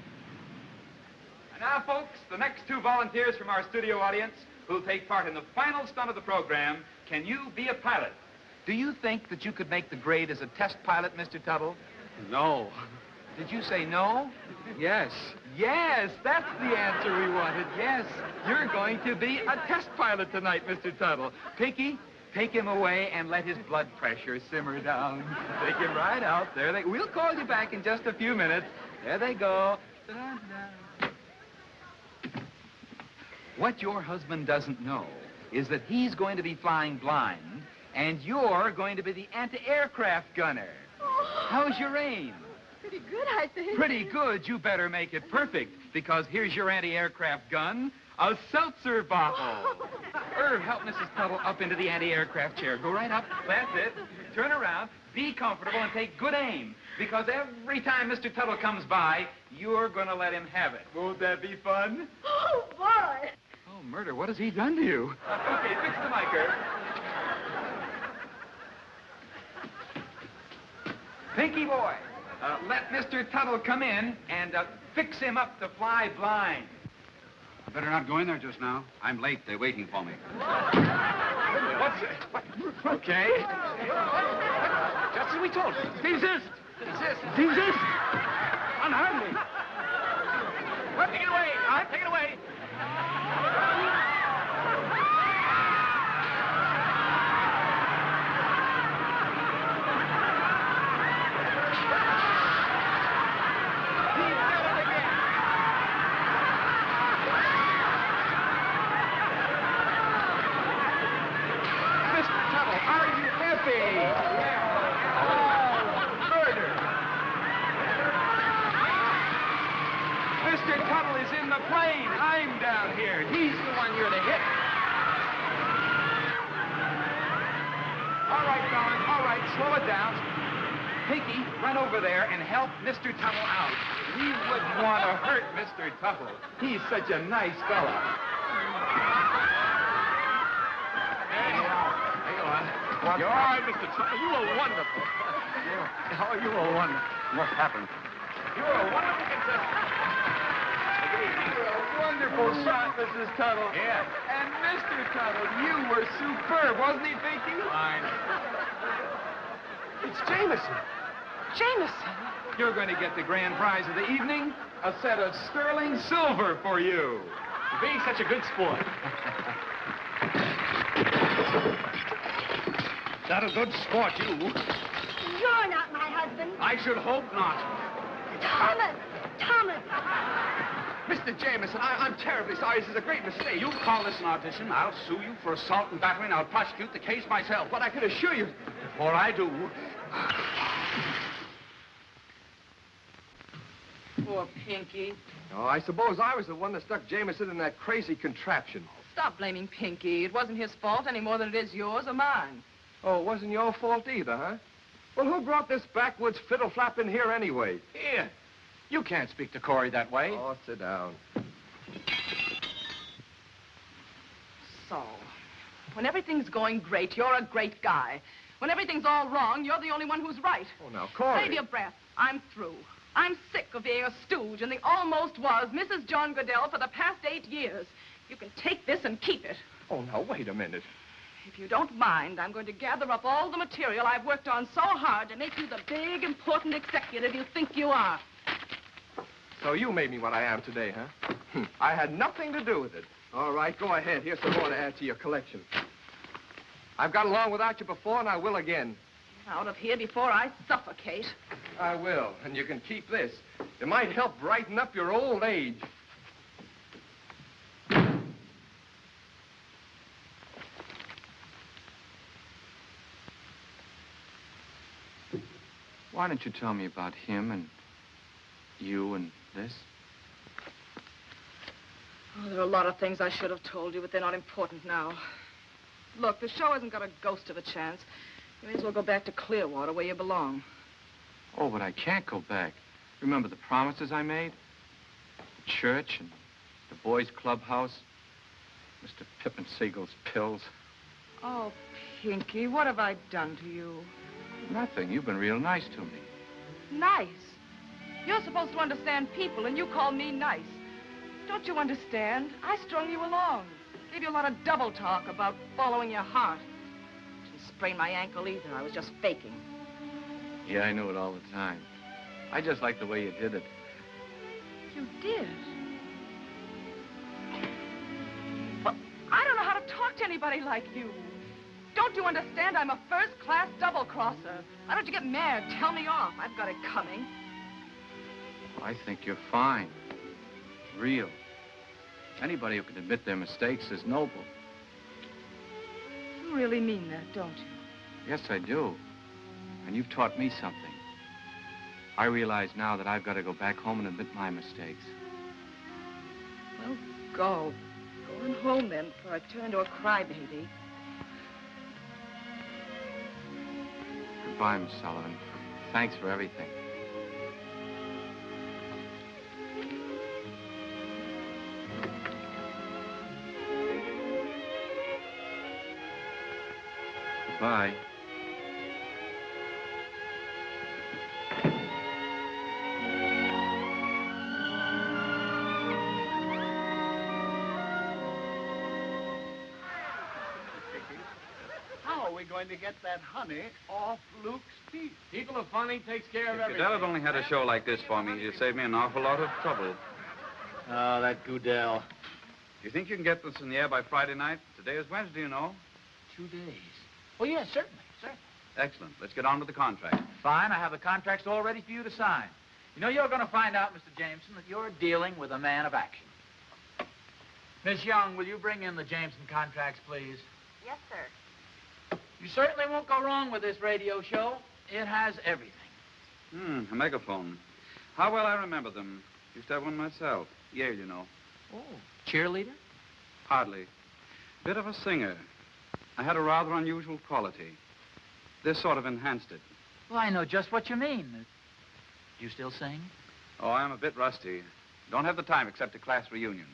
And now, folks, the next 2 volunteers from our studio audience who'll take part in the final stunt of the program. Can you be a pilot? Do you think that you could make the grade as a test pilot, Mr. Tuttle? No. Did you say no? Yes. Yes, that's the answer we wanted. Yes, you're going to be a test pilot tonight, Mr. Tuttle. Pinky, take him away and let his blood pressure simmer down. Take him right out. We'll call you back in just a few minutes. There they go. What your husband doesn't know is that he's going to be flying blind, and you're going to be the anti-aircraft gunner. How's your aim? Pretty good, I think. Pretty good. You better make it perfect, because here's your anti-aircraft gun, a seltzer bottle. Irv, help Mrs. Tuttle up into the anti-aircraft chair. Go right up. That's it. Turn around, be comfortable, and take good aim, because every time Mr. Tuttle comes by, you're going to let him have it. Won't that be fun? Oh, boy. Oh, murder, what has he done to you? Okay, fix the mic, Irv. Pinky boy, let Mr. Tuttle come in and fix him up the fly blind. I better not go in there just now. I'm late. They're waiting for me. What's it? Okay. Just as we told you. Desist. Desist. Desist. Unharm me. Well, take it away. All right, take it away. Mr. Tuttle is in the plane. I'm down here. He's the one you're to hit. All right, darling. All right, slow it down. Pinky, run over there and help Mr. Tuttle out. We wouldn't want to hurt Mr. Tuttle. He's such a nice fella. Hang on. You're all right, Mr. Tuttle. You were wonderful. Oh, you were wonderful. What happened? You were a wonderful contestant. Wonderful shot, Mrs. Tuttle. Yeah. And Mr. Tuttle, you were superb, wasn't he, Pinky? Fine. It's Jameson. Jameson. You're going to get the grand prize of the evening, a set of sterling silver for you. For being such a good sport. Not a good sport, you. You're not my husband. I should hope not. Thomas! Thomas! Mr. Jameson, I'm terribly sorry. This is a great mistake. You call this an audition, I'll sue you for assault and battery, and I'll prosecute the case myself. But I can assure you... Before I do... Poor Pinky. Oh, I suppose I was the one that stuck Jameson in that crazy contraption. Stop blaming Pinky. It wasn't his fault any more than it is yours or mine. Oh, it wasn't your fault either, huh? Well, who brought this backwoods fiddle flap in here anyway? Here. You can't speak to Corey that way. Oh, sit down. So, when everything's going great, you're a great guy. When everything's all wrong, you're the only one who's right. Oh, now, Corey. Save your breath. I'm through. I'm sick of being a stooge and the almost was Mrs. John Goodell for the past 8 years. You can take this and keep it. Oh, now, wait a minute. If you don't mind, I'm going to gather up all the material I've worked on so hard to make you the big, important executive you think you are. So you made me what I am today, huh? I had nothing to do with it. All right, go ahead. Here's some more to add to your collection. I've got along without you before, and I will again. Get out of here before I suffocate. I will, and you can keep this. It might help brighten up your old age. Why don't you tell me about him and you and this? Oh, there are a lot of things I should have told you, but they're not important now. Look, the show hasn't got a ghost of a chance. You may as well go back to Clearwater, where you belong. Oh, but I can't go back. Remember the promises I made? The church and the boys' clubhouse. Mr. Pippin Siegel's pills. Oh, Pinky, what have I done to you? Nothing. You've been real nice to me. Nice? You're supposed to understand people, and you call me nice. Don't you understand? I strung you along. Gave you a lot of double talk about following your heart. Didn't sprain my ankle either. I was just faking. Yeah, I knew it all the time. I just liked the way you did it. You did? Well, I don't know how to talk to anybody like you. Don't you understand? I'm a first-class double-crosser. Why don't you get mad? Tell me off. I've got it coming. I think you're fine. Real. Anybody who can admit their mistakes is noble. You really mean that, don't you? Yes, I do. And you've taught me something. I realize now that I've got to go back home and admit my mistakes. Well, go. Go on home, then, before I turn into a crybaby. Goodbye, Miss Sullivan. Thanks for everything. Bye. How are we going to get that honey off Luke's teeth? People are funny, takes care of If everything. Goodell had only had a show like this for me, he'd save me an awful lot of trouble. Oh, that Goodell. Do you think you can get this in the air by Friday night? Today is Wednesday, you know. 2 days. Oh, yes, certainly. Excellent. Let's get on with the contract. Fine, I have the contracts all ready for you to sign. You know, you're going to find out, Mr. Jameson, that you're dealing with a man of action. Miss Young, will you bring in the Jameson contracts, please? Yes, sir. You certainly won't go wrong with this radio show. It has everything. A megaphone. How well I remember them. Used to have one myself. Yale, you know. Oh, cheerleader? Hardly. Bit of a singer. I had a rather unusual quality. This sort of enhanced it. Well, I know just what you mean. Do you still sing? Oh, I'm a bit rusty. Don't have the time except to class reunions.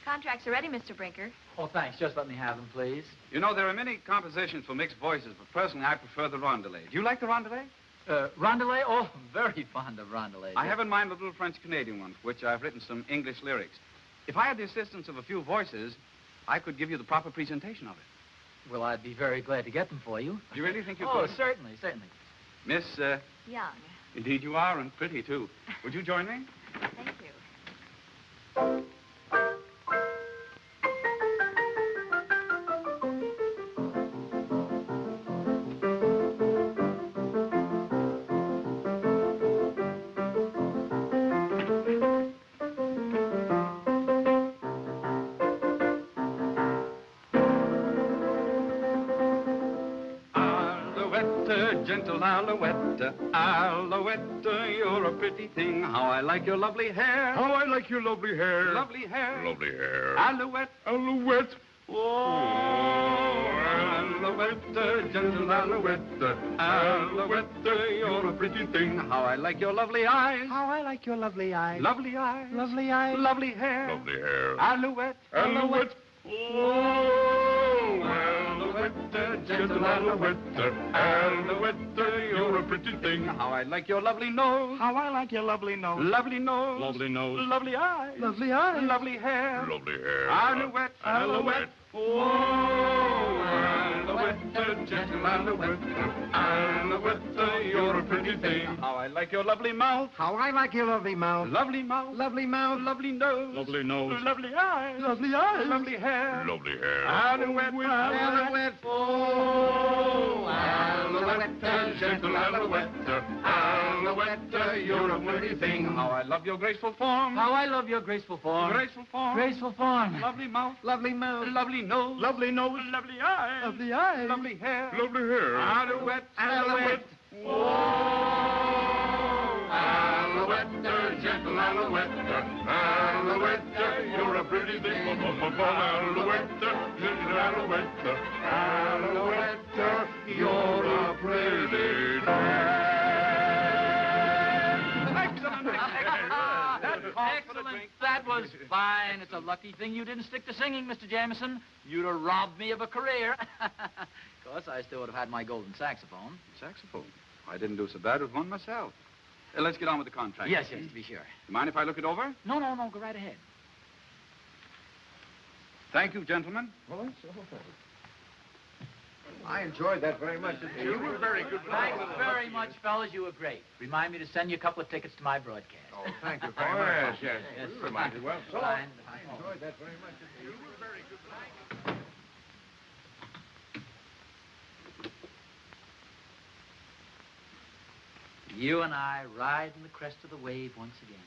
Contracts are ready, Mr. Brinker. Oh, thanks. Just let me have them, please. You know, there are many compositions for mixed voices, but personally, I prefer the rondelet. Do you like the rondelet? Rondelet? Oh, very fond of rondelet. I have in mind a little French-Canadian one, for which I've written some English lyrics. If I had the assistance of a few voices, I could give you the proper presentation of it. Well, I'd be very glad to get them for you. Do you really think you could? could? Oh, certainly, certainly. Miss, Young. Indeed you are, and pretty, too. Would you join me? Thank you. Gentle Alouette, Alouette, you're a pretty thing. How I like your lovely hair. How I like your lovely hair. Lovely hair. Lovely hair. Alouette. Alouette. Oh, Alouette, gentle Alouette, Alouette, you're a pretty thing. How I like your lovely eyes. How I like your lovely eyes. Lovely eyes. Lovely eyes. Lovely hair. Lovely hair. Alouette. Alouette. Oh, Alouette, gentle Alouette, Alouette, you're a pretty thing. How I like your lovely nose. How I like your lovely nose. Lovely nose. Lovely nose. Lovely eyes. Lovely eyes. Lovely hair. Lovely hair. Alouette. Alouette. Oh, Alouette, gentle Alouette, Alouette, you're a pretty thing. How I like your lovely mouth. How I like your lovely mouth. Lovely mouth. Lovely mouth. Lovely nose. Lovely nose. Lovely eyes. Lovely eyes. Lovely hair. Lovely hair. Alouette. Alouette. Oh, Alouette, gentle Alouette, Alouette, you're a pretty thing. How I love your graceful form. How I love your graceful form. Graceful form. Graceful form. Lovely mouth. Lovely mouth. Lovely nose. Lovely nose. Lovely eyes. Lovely eyes. Lovely hair. Lovely hair. Alouette. Alouette. Oh, Alouette, gentle Alouette, Alouette, you're a pretty thing. Alouette, gentle Alouette, Alouette, you're a pretty thing. Excellent. That was fine. It's a lucky thing you didn't stick to singing, Mr. Jameson. You'd have robbed me of a career. Of course, I still would have had my golden saxophone. Saxophone? I didn't do so bad with one myself. Let's get on with the contract. Yes, yes, to be sure. You mind if I look it over? No, go right ahead. Thank you, gentlemen. I enjoyed that very much. You were very good. Thanks very much, fellas. You were great. Remind me to send you a couple of tickets to my broadcast. Oh, thank you very much. Yes. Reminded well. So, Fine. I enjoyed that very much. You were very good. You and I riding the crest of the wave once again.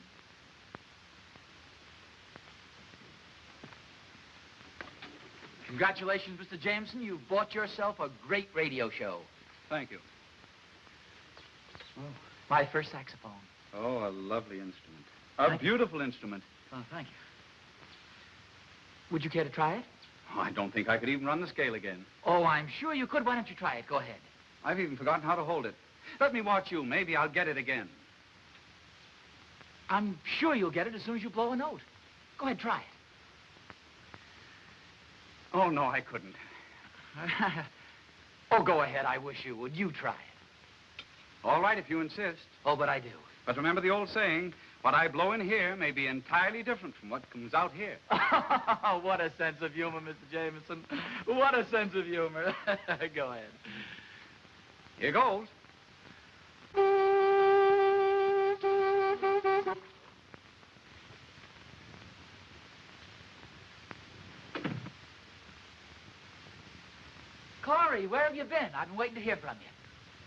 Congratulations, Mr. Jameson. You've bought yourself a great radio show. Thank you. My first saxophone. Oh, a lovely instrument. A beautiful instrument. Oh, thank you. Would you care to try it? Oh, I don't think I could even run the scale again. Oh, I'm sure you could. Why don't you try it? Go ahead. I've even forgotten how to hold it. Let me watch you. Maybe I'll get it again. I'm sure you'll get it as soon as you blow a note. Go ahead, try it. Oh, no, I couldn't. Oh, go ahead. I wish you would. You try it. All right, if you insist. Oh, but I do. But remember the old saying, what I blow in here may be entirely different from what comes out here. What a sense of humor, Mr. Jameson. What a sense of humor. Go ahead. Here goes. Corey, where have you been? I've been waiting to hear from you.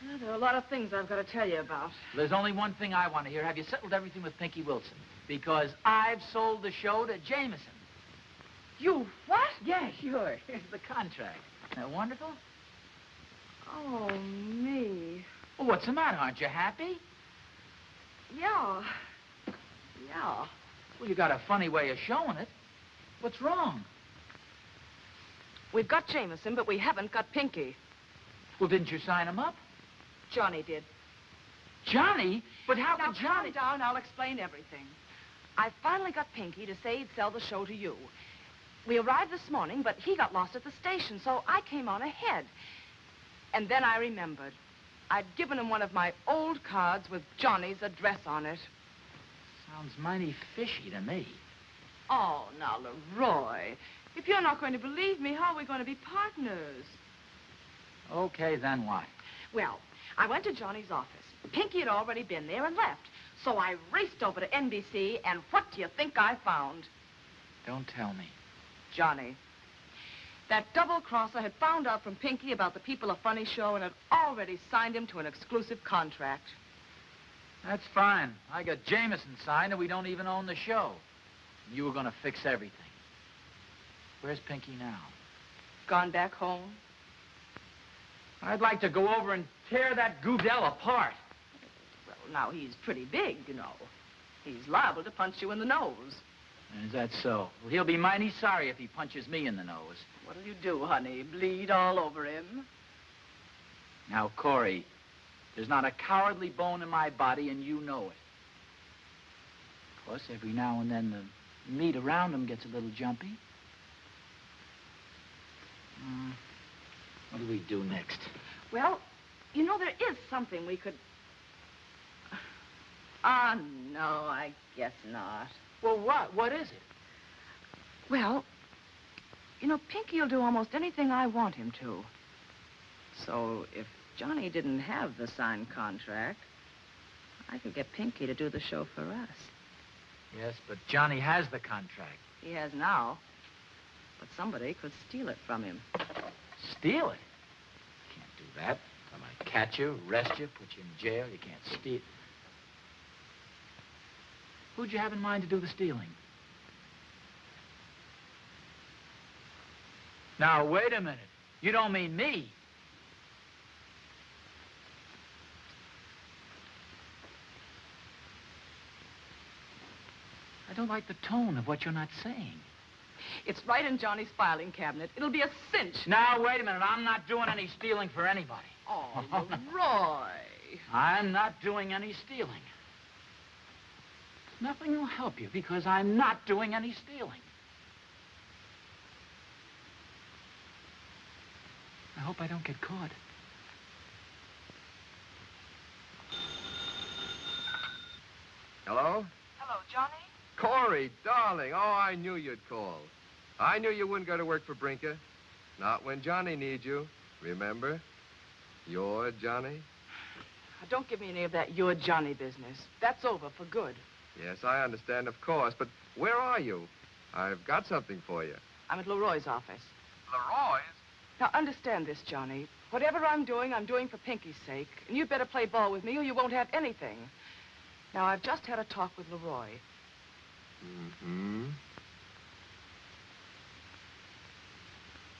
Well, there are a lot of things I've got to tell you about. There's only one thing I want to hear. Have you settled everything with Pinky Wilson? Because I've sold the show to Jameson. You what? Yeah, sure. Here's the contract. Isn't that wonderful? Oh, me. Well, what's the matter? Aren't you happy? Yeah. Yeah. Well, you got a funny way of showing it. What's wrong? We've got Jameson, but we haven't got Pinky. Well, didn't you sign him up? Johnny did. Johnny? But how Now, could Johnny... calm down. I'll explain everything. I finally got Pinky to say he'd sell the show to you. We arrived this morning, but he got lost at the station, so I came on ahead. And then I remembered. I'd given him one of my old cards with Johnny's address on it. Sounds mighty fishy to me. Oh, now, Leroy, if you're not going to believe me, how are we going to be partners? Okay, then what? Well, I went to Johnny's office. Pinky had already been there and left. So I raced over to NBC, and what do you think I found? Don't tell me. Johnny. That double-crosser had found out from Pinky about the People of Funny show and had already signed him to an exclusive contract. That's fine. I got Jameson signed, and we don't even own the show. You were going to fix everything. Where's Pinky now? Gone back home. I'd like to go over and tear that Goodell apart. Well, now, he's pretty big, you know. He's liable to punch you in the nose. Is that so? Well, he'll be mighty sorry if he punches me in the nose. What'll you do, honey? Bleed all over him? Now, Corey, there's not a cowardly bone in my body, and you know it. Of course, every now and then the meat around him gets a little jumpy. What do we do next? Well, you know, there is something we could... Ah, no, I guess not. Well, what? What is it? Well, you know, Pinky will do almost anything I want him to. So if Johnny didn't have the signed contract, I could get Pinky to do the show for us. Yes, but Johnny has the contract. He has now. But somebody could steal it from him. Steal it? Can't do that. I might catch you, arrest you, put you in jail. You can't steal. Who'd you have in mind to do the stealing? Now, wait a minute. You don't mean me. I don't like the tone of what you're not saying. It's right in Johnny's filing cabinet. It'll be a cinch. Now, wait a minute. I'm not doing any stealing for anybody. Oh, Roy. I'm not doing any stealing. Nothing will help you because I'm not doing any stealing. I hope I don't get caught. Hello? Hello, Johnny? Corey, darling. Oh, I knew you'd call. I knew you wouldn't go to work for Brinker. Not when Johnny needs you. Remember? You're Johnny. Don't give me any of that you're Johnny business. That's over for good. Yes, I understand, of course. But where are you? I've got something for you. I'm at Leroy's office. Leroy's? Now, understand this, Johnny. Whatever I'm doing for Pinky's sake. And you'd better play ball with me or you won't have anything. Now, I've just had a talk with Leroy. Mm-hmm.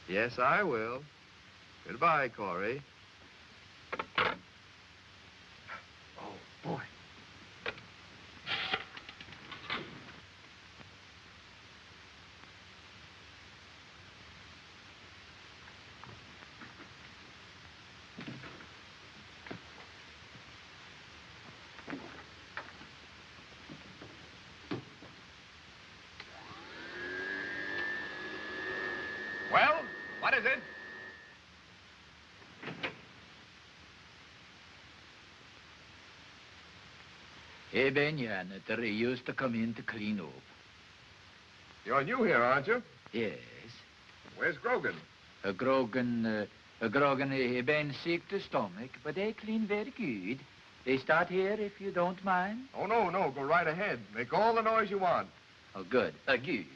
Yes, I will. Goodbye, Corey. Oh, boy. Well, what is it? Eben janitor, he used to come in to clean up. You're new here, aren't you? Yes. Where's Grogan? Grogan, he been sick to stomach, but they clean very good. They start here if you don't mind. Oh, no, go right ahead. Make all the noise you want. Oh, good, good.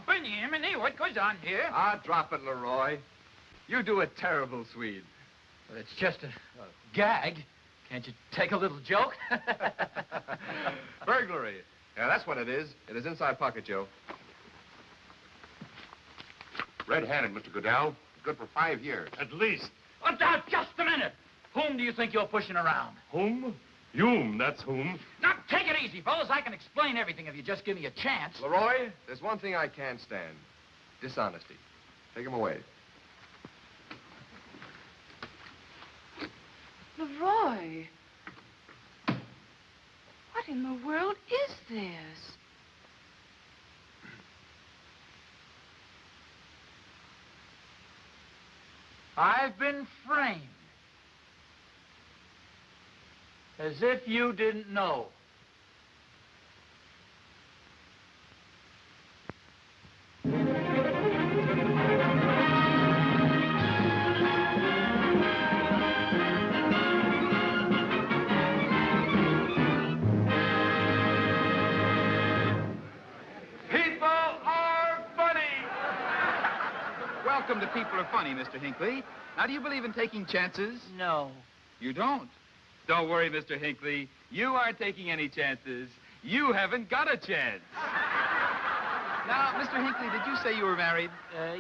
Benjamin, what goes on here? Ah, drop it, Leroy. You do a terrible Swede. Well, it's just a gag. Can't you take a little joke? Burglary. Yeah, that's what it is. It is inside pocket, Joe. Red-handed, Mr. Goodell. Good for 5 years. At least. Oh, now, just a minute. Whom do you think you're pushing around? Whom? Hume, that's whom. Now, take it easy, fellas. I can explain everything if you just give me a chance. Leroy, there's one thing I can't stand. Dishonesty. Take him away. Leroy. What in the world is this? I've been framed. As if you didn't know. People are funny! Welcome to People Are Funny, Mr. Hinckley. Now, do you believe in taking chances? No. You don't? Don't worry, Mr. Hinckley. You aren't taking any chances. You haven't got a chance. Now, Mr. Hinckley, did you say you were married?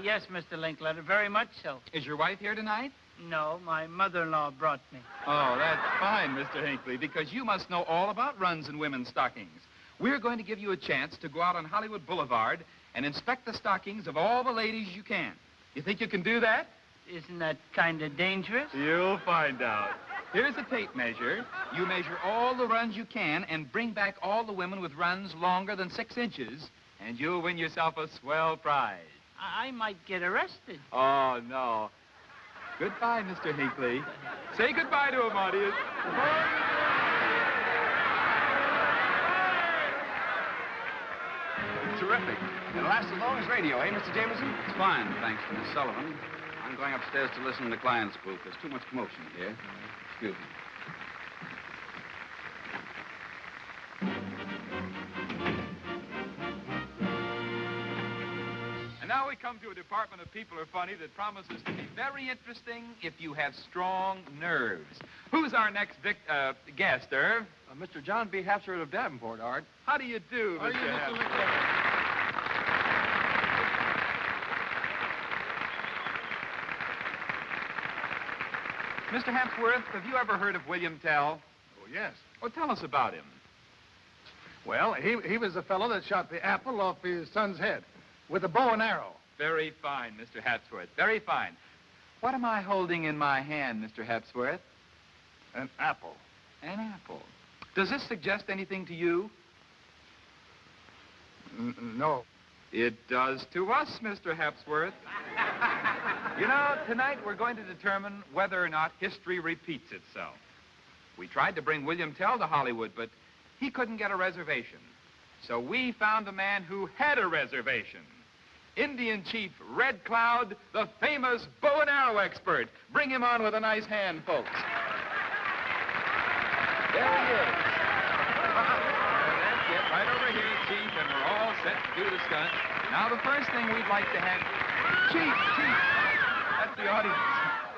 Yes, Mr. Linkletter, very much so. Is your wife here tonight? No, my mother-in-law brought me. Oh, that's fine, Mr. Hinckley, because you must know all about runs in women's stockings. We're going to give you a chance to go out on Hollywood Boulevard and inspect the stockings of all the ladies you can. You think you can do that? Isn't that kind of dangerous? You'll find out. Here's a tape measure. You measure all the runs you can and bring back all the women with runs longer than 6 inches, and you'll win yourself a swell prize. I might get arrested. Oh, no. Goodbye, Mr. Hinckley. Say goodbye to him, audience. Terrific. It'll last as long as radio, eh, Mr. Jameson? It's fine, thanks to Miss Sullivan. I'm going upstairs to listen to the client's booth. There's too much commotion here. Excuse me. And now we come to a department of People Are Funny that promises to be very interesting if you have strong nerves. Who's our next guest, Irv? Mr. John B. Hapsworth of Davenport, Art. How do you do, Mr. Hapsworth? Mr. Hapsworth, have you ever heard of William Tell? Oh, yes. Well, tell us about him. Well, he was the fellow that shot the apple off his son's head with a bow and arrow. Very fine, Mr. Hapsworth. Very fine. What am I holding in my hand, Mr. Hapsworth? An apple. An apple. Does this suggest anything to you? No. It does to us, Mr. Hapsworth. You know, tonight we're going to determine whether or not history repeats itself. We tried to bring William Tell to Hollywood, but he couldn't get a reservation. So we found a man who had a reservation. Indian Chief Red Cloud, the famous bow and arrow expert. Bring him on with a nice hand, folks. There he is. That's it, right over here, Chief, and we're all set to do the stunt. Now, the first thing we'd like to have... Chief! That's the audience.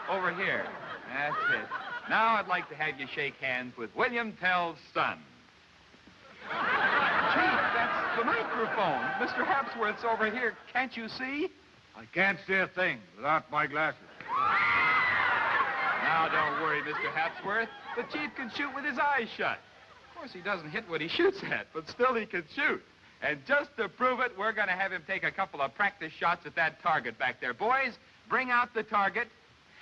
Over here. That's it. Now I'd like to have you shake hands with William Tell's son. Chief, that's the microphone. Mr. Hapsworth's over here. Can't you see? I can't see a thing without my glasses. Now, don't worry, Mr. Hapsworth. The chief can shoot with his eyes shut. Of course, he doesn't hit what he shoots at, but still he can shoot. And just to prove it, we're going to have him take a couple of practice shots at that target back there. Boys, bring out the target.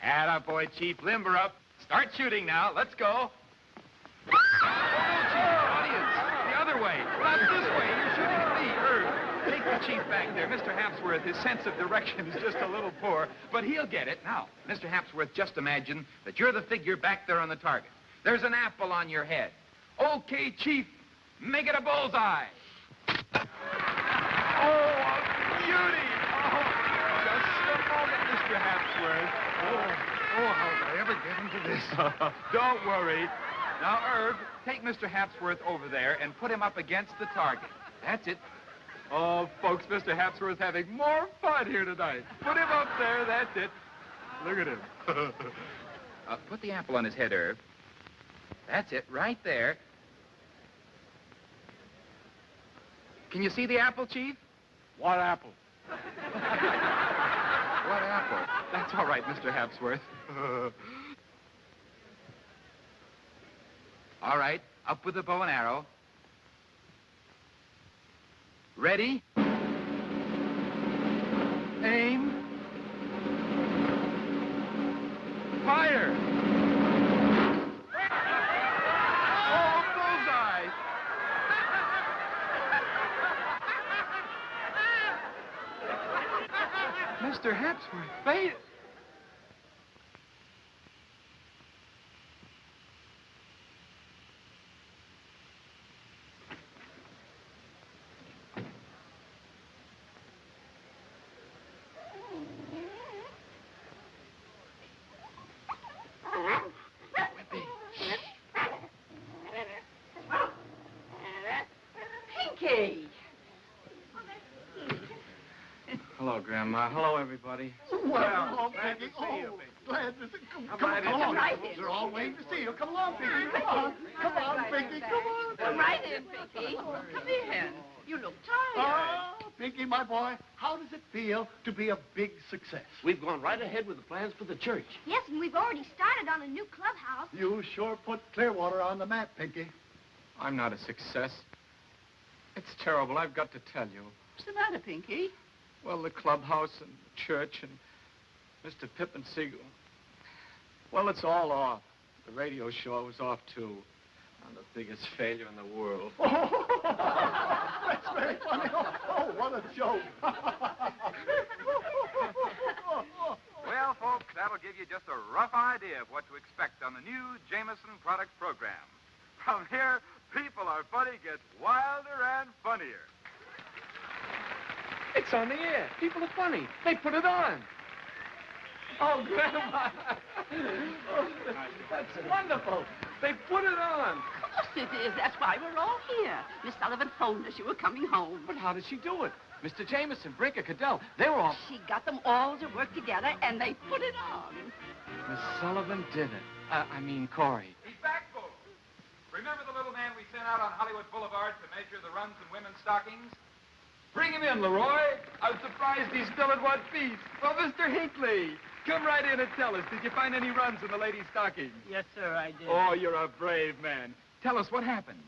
Attaboy, Chief. Limber up. Start shooting now. Let's go. Oh, Chief, audience. The other way. Not this way. You're shooting at me, Herb. Take the chief back there. Mr. Hapsworth, his sense of direction is just a little poor, but he'll get it. Now, Mr. Hapsworth, just imagine that you're the figure back there on the target. There's an apple on your head. Okay, Chief, make it a bullseye. Oh, a beauty! Oh, just a moment, Mr. Hapsworth. How did I ever get into this? Don't worry. Now, Herb, take Mr. Hapsworth over there and put him up against the target. That's it. Oh, folks, Mr. Hapsworth's having more fun here tonight. Put him up there, that's it. Look at him. Put the apple on his head, Herb. That's it, right there. Can you see the apple, Chief? What apple? What apple? That's all right, Mr. Hapsworth. All right, up with the bow and arrow. Ready? Aim. Fire! Oh, bullseye! Mr. Hapsworth, faint. Pinky! Hello, Grandma. Hello, everybody. Well, Pinky. Glad to see you. Come on. They're all waiting to see you. Come along, Pinky. Come on. Come on, Pinky. Come on. Come right in, Pinky. Come in. You look tired. Oh, Pinky, my boy, how does it feel to be a big success? We've gone right ahead with the plans for the church. Yes, and we've already started on a new clubhouse. You sure put Clearwater on the map, Pinky. I'm not a success. It's terrible, I've got to tell you. What's the matter, Pinky? Well, the clubhouse and the church and Mr. Pippin Siegel. Well, it's all off. The radio show was off, too. I'm the biggest failure in the world. That's very funny. Oh, what a joke. Well, folks, that'll give you just a rough idea of what to expect on the new Jameson product program. From here, People Are Funny gets wilder and funnier. It's on the air. People are funny. They put it on. Oh, Grandma. Oh, that's wonderful. They put it on. Of course it is. That's why we're all here. Miss Sullivan phoned us you were coming home. But how did she do it? Mr. Jameson, Brinker, Cadell, they were all... She got them all to work together, and they put it on. Miss Sullivan did it. I mean, Corey. He's back, folks. Remember the little man we sent out on Hollywood Boulevard to measure the runs in women's stockings? Bring him in, Leroy. I'm surprised he's still in one piece. Well, Mr. Hinckley, come right in and tell us, did you find any runs in the ladies' stockings? Yes, sir, I did. Oh, you're a brave man. Tell us what happened.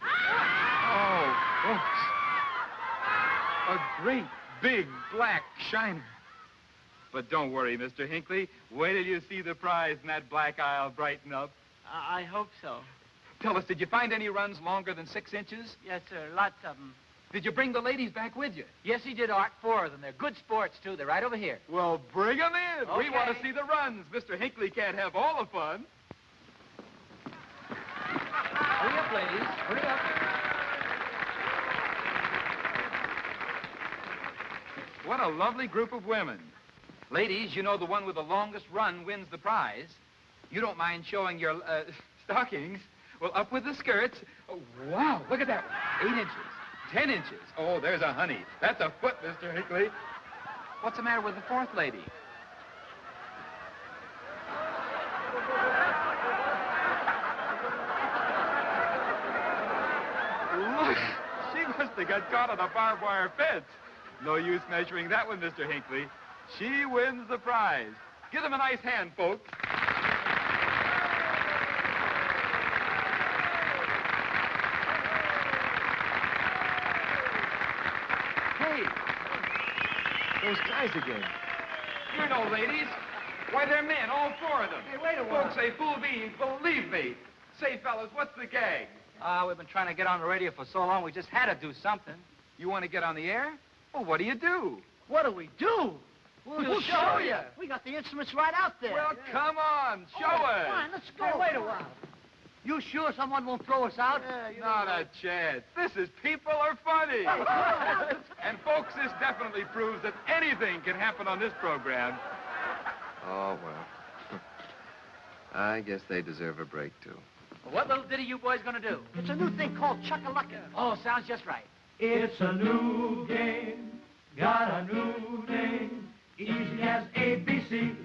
Oh, folks. A great, big, black shiner. But don't worry, Mr. Hinckley. Wait till you see the prize and that black eye'll brighten up. I hope so. Tell us, did you find any runs longer than 6 inches? Yes, sir, lots of them. Did you bring the ladies back with you? Yes, he did, Art. 4 of them. They're good sports, too. They're right over here. Well, bring them in. Okay. We want to see the runs. Mr. Hinckley can't have all the fun. Hurry up, ladies. Hurry up. What a lovely group of women. Ladies, you know the one with the longest run wins the prize. You don't mind showing your stockings. Well, up with the skirts. Oh, wow, look at that one. 8 inches, 10 inches. Oh, there's a honey. That's a foot, Mr. Hinckley. What's the matter with the 4th lady? Look, she must have got caught on a barbed wire fence. No use measuring that one, Mr. Hinckley. She wins the prize. Give them a nice hand, folks. Those guys again. You know, ladies. Why, they're men, all four of them. Hey, wait a while. Folks say, fool me, believe me. Say, fellas, what's the gag? We've been trying to get on the radio for so long, we just had to do something. You want to get on the air? Well, what do you do? What do we do? We'll show you. We got the instruments right out there. Well, come on, show us. Come on, let's go. Hey, wait a while. You sure someone won't throw us out? Not a chance. This is People Are Funny. And, folks, this definitely proves that anything can happen on this program. Oh, well. I guess they deserve a break, too. What little ditty you boys gonna do? It's a new thing called Chuck-a-Lucka. Oh, sounds just right. It's a new game, got a new name, easy as ABC.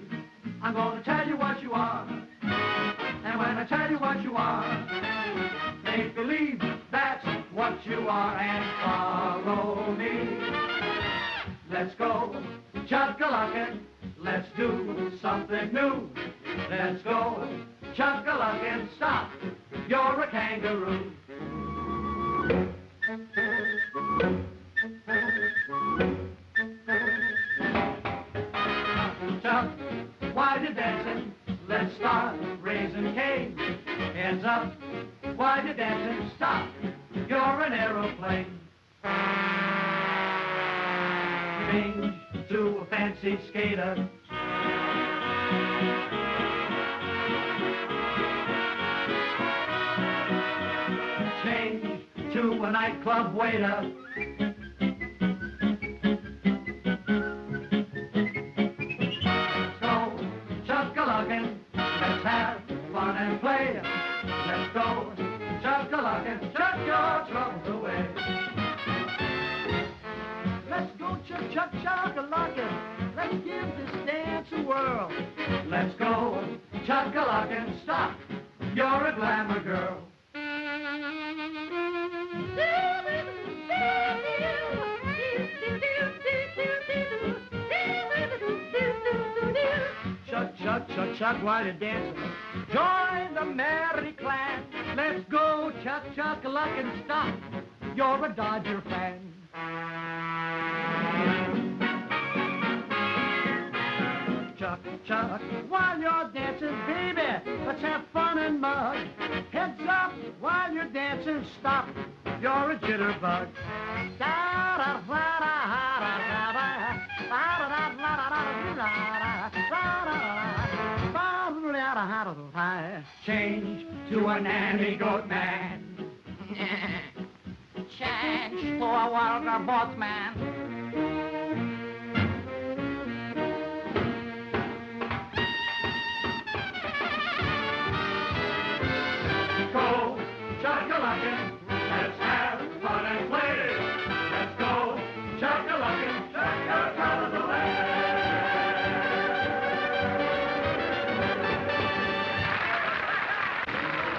I'm gonna tell you what you are, and when I tell you what you are, make believe that's what you are and follow me. Let's go chuck-a-luckin', let's do something new. Let's go chuck-a-luckin', stop, you're a kangaroo. Chuck, while you're dancing, let's start raising cane. Hands up, while you're dancing, stop, you're an aeroplane. Change to a fancy skater. Change to a nightclub waiter. Let's go chuck-a-luckin', let's have fun and play. Let's go chuck-a-luckin', chuck your troubles away. Let's go chuck-a-luckin', let's give this dance a whirl. Let's go chuck-a-luckin', stop, you're a glamour girl. Chuck, while you're dancing, join the merry clan. Let's go chuck-a-luckin', stop, you're a Dodger fan. Chuck, while you're dancing, baby, let's have fun and mug. Heads up while you're dancing, stop, you're a jitterbug. Change to a nanny goat man. Change to a wilder boatman. Go chuck-a-luckin', let's have fun and play. Let's go chuck-a-luckin', chuck your troubles away.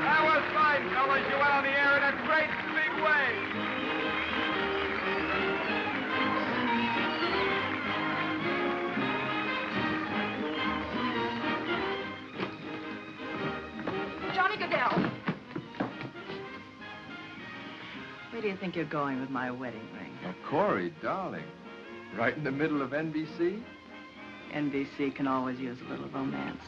That was fine, fellas. You went on the air in a great big way. Johnny Goodell. Where do you think you're going with my wedding ring? Well, Corey, darling. Right in the middle of NBC? NBC can always use a little romance.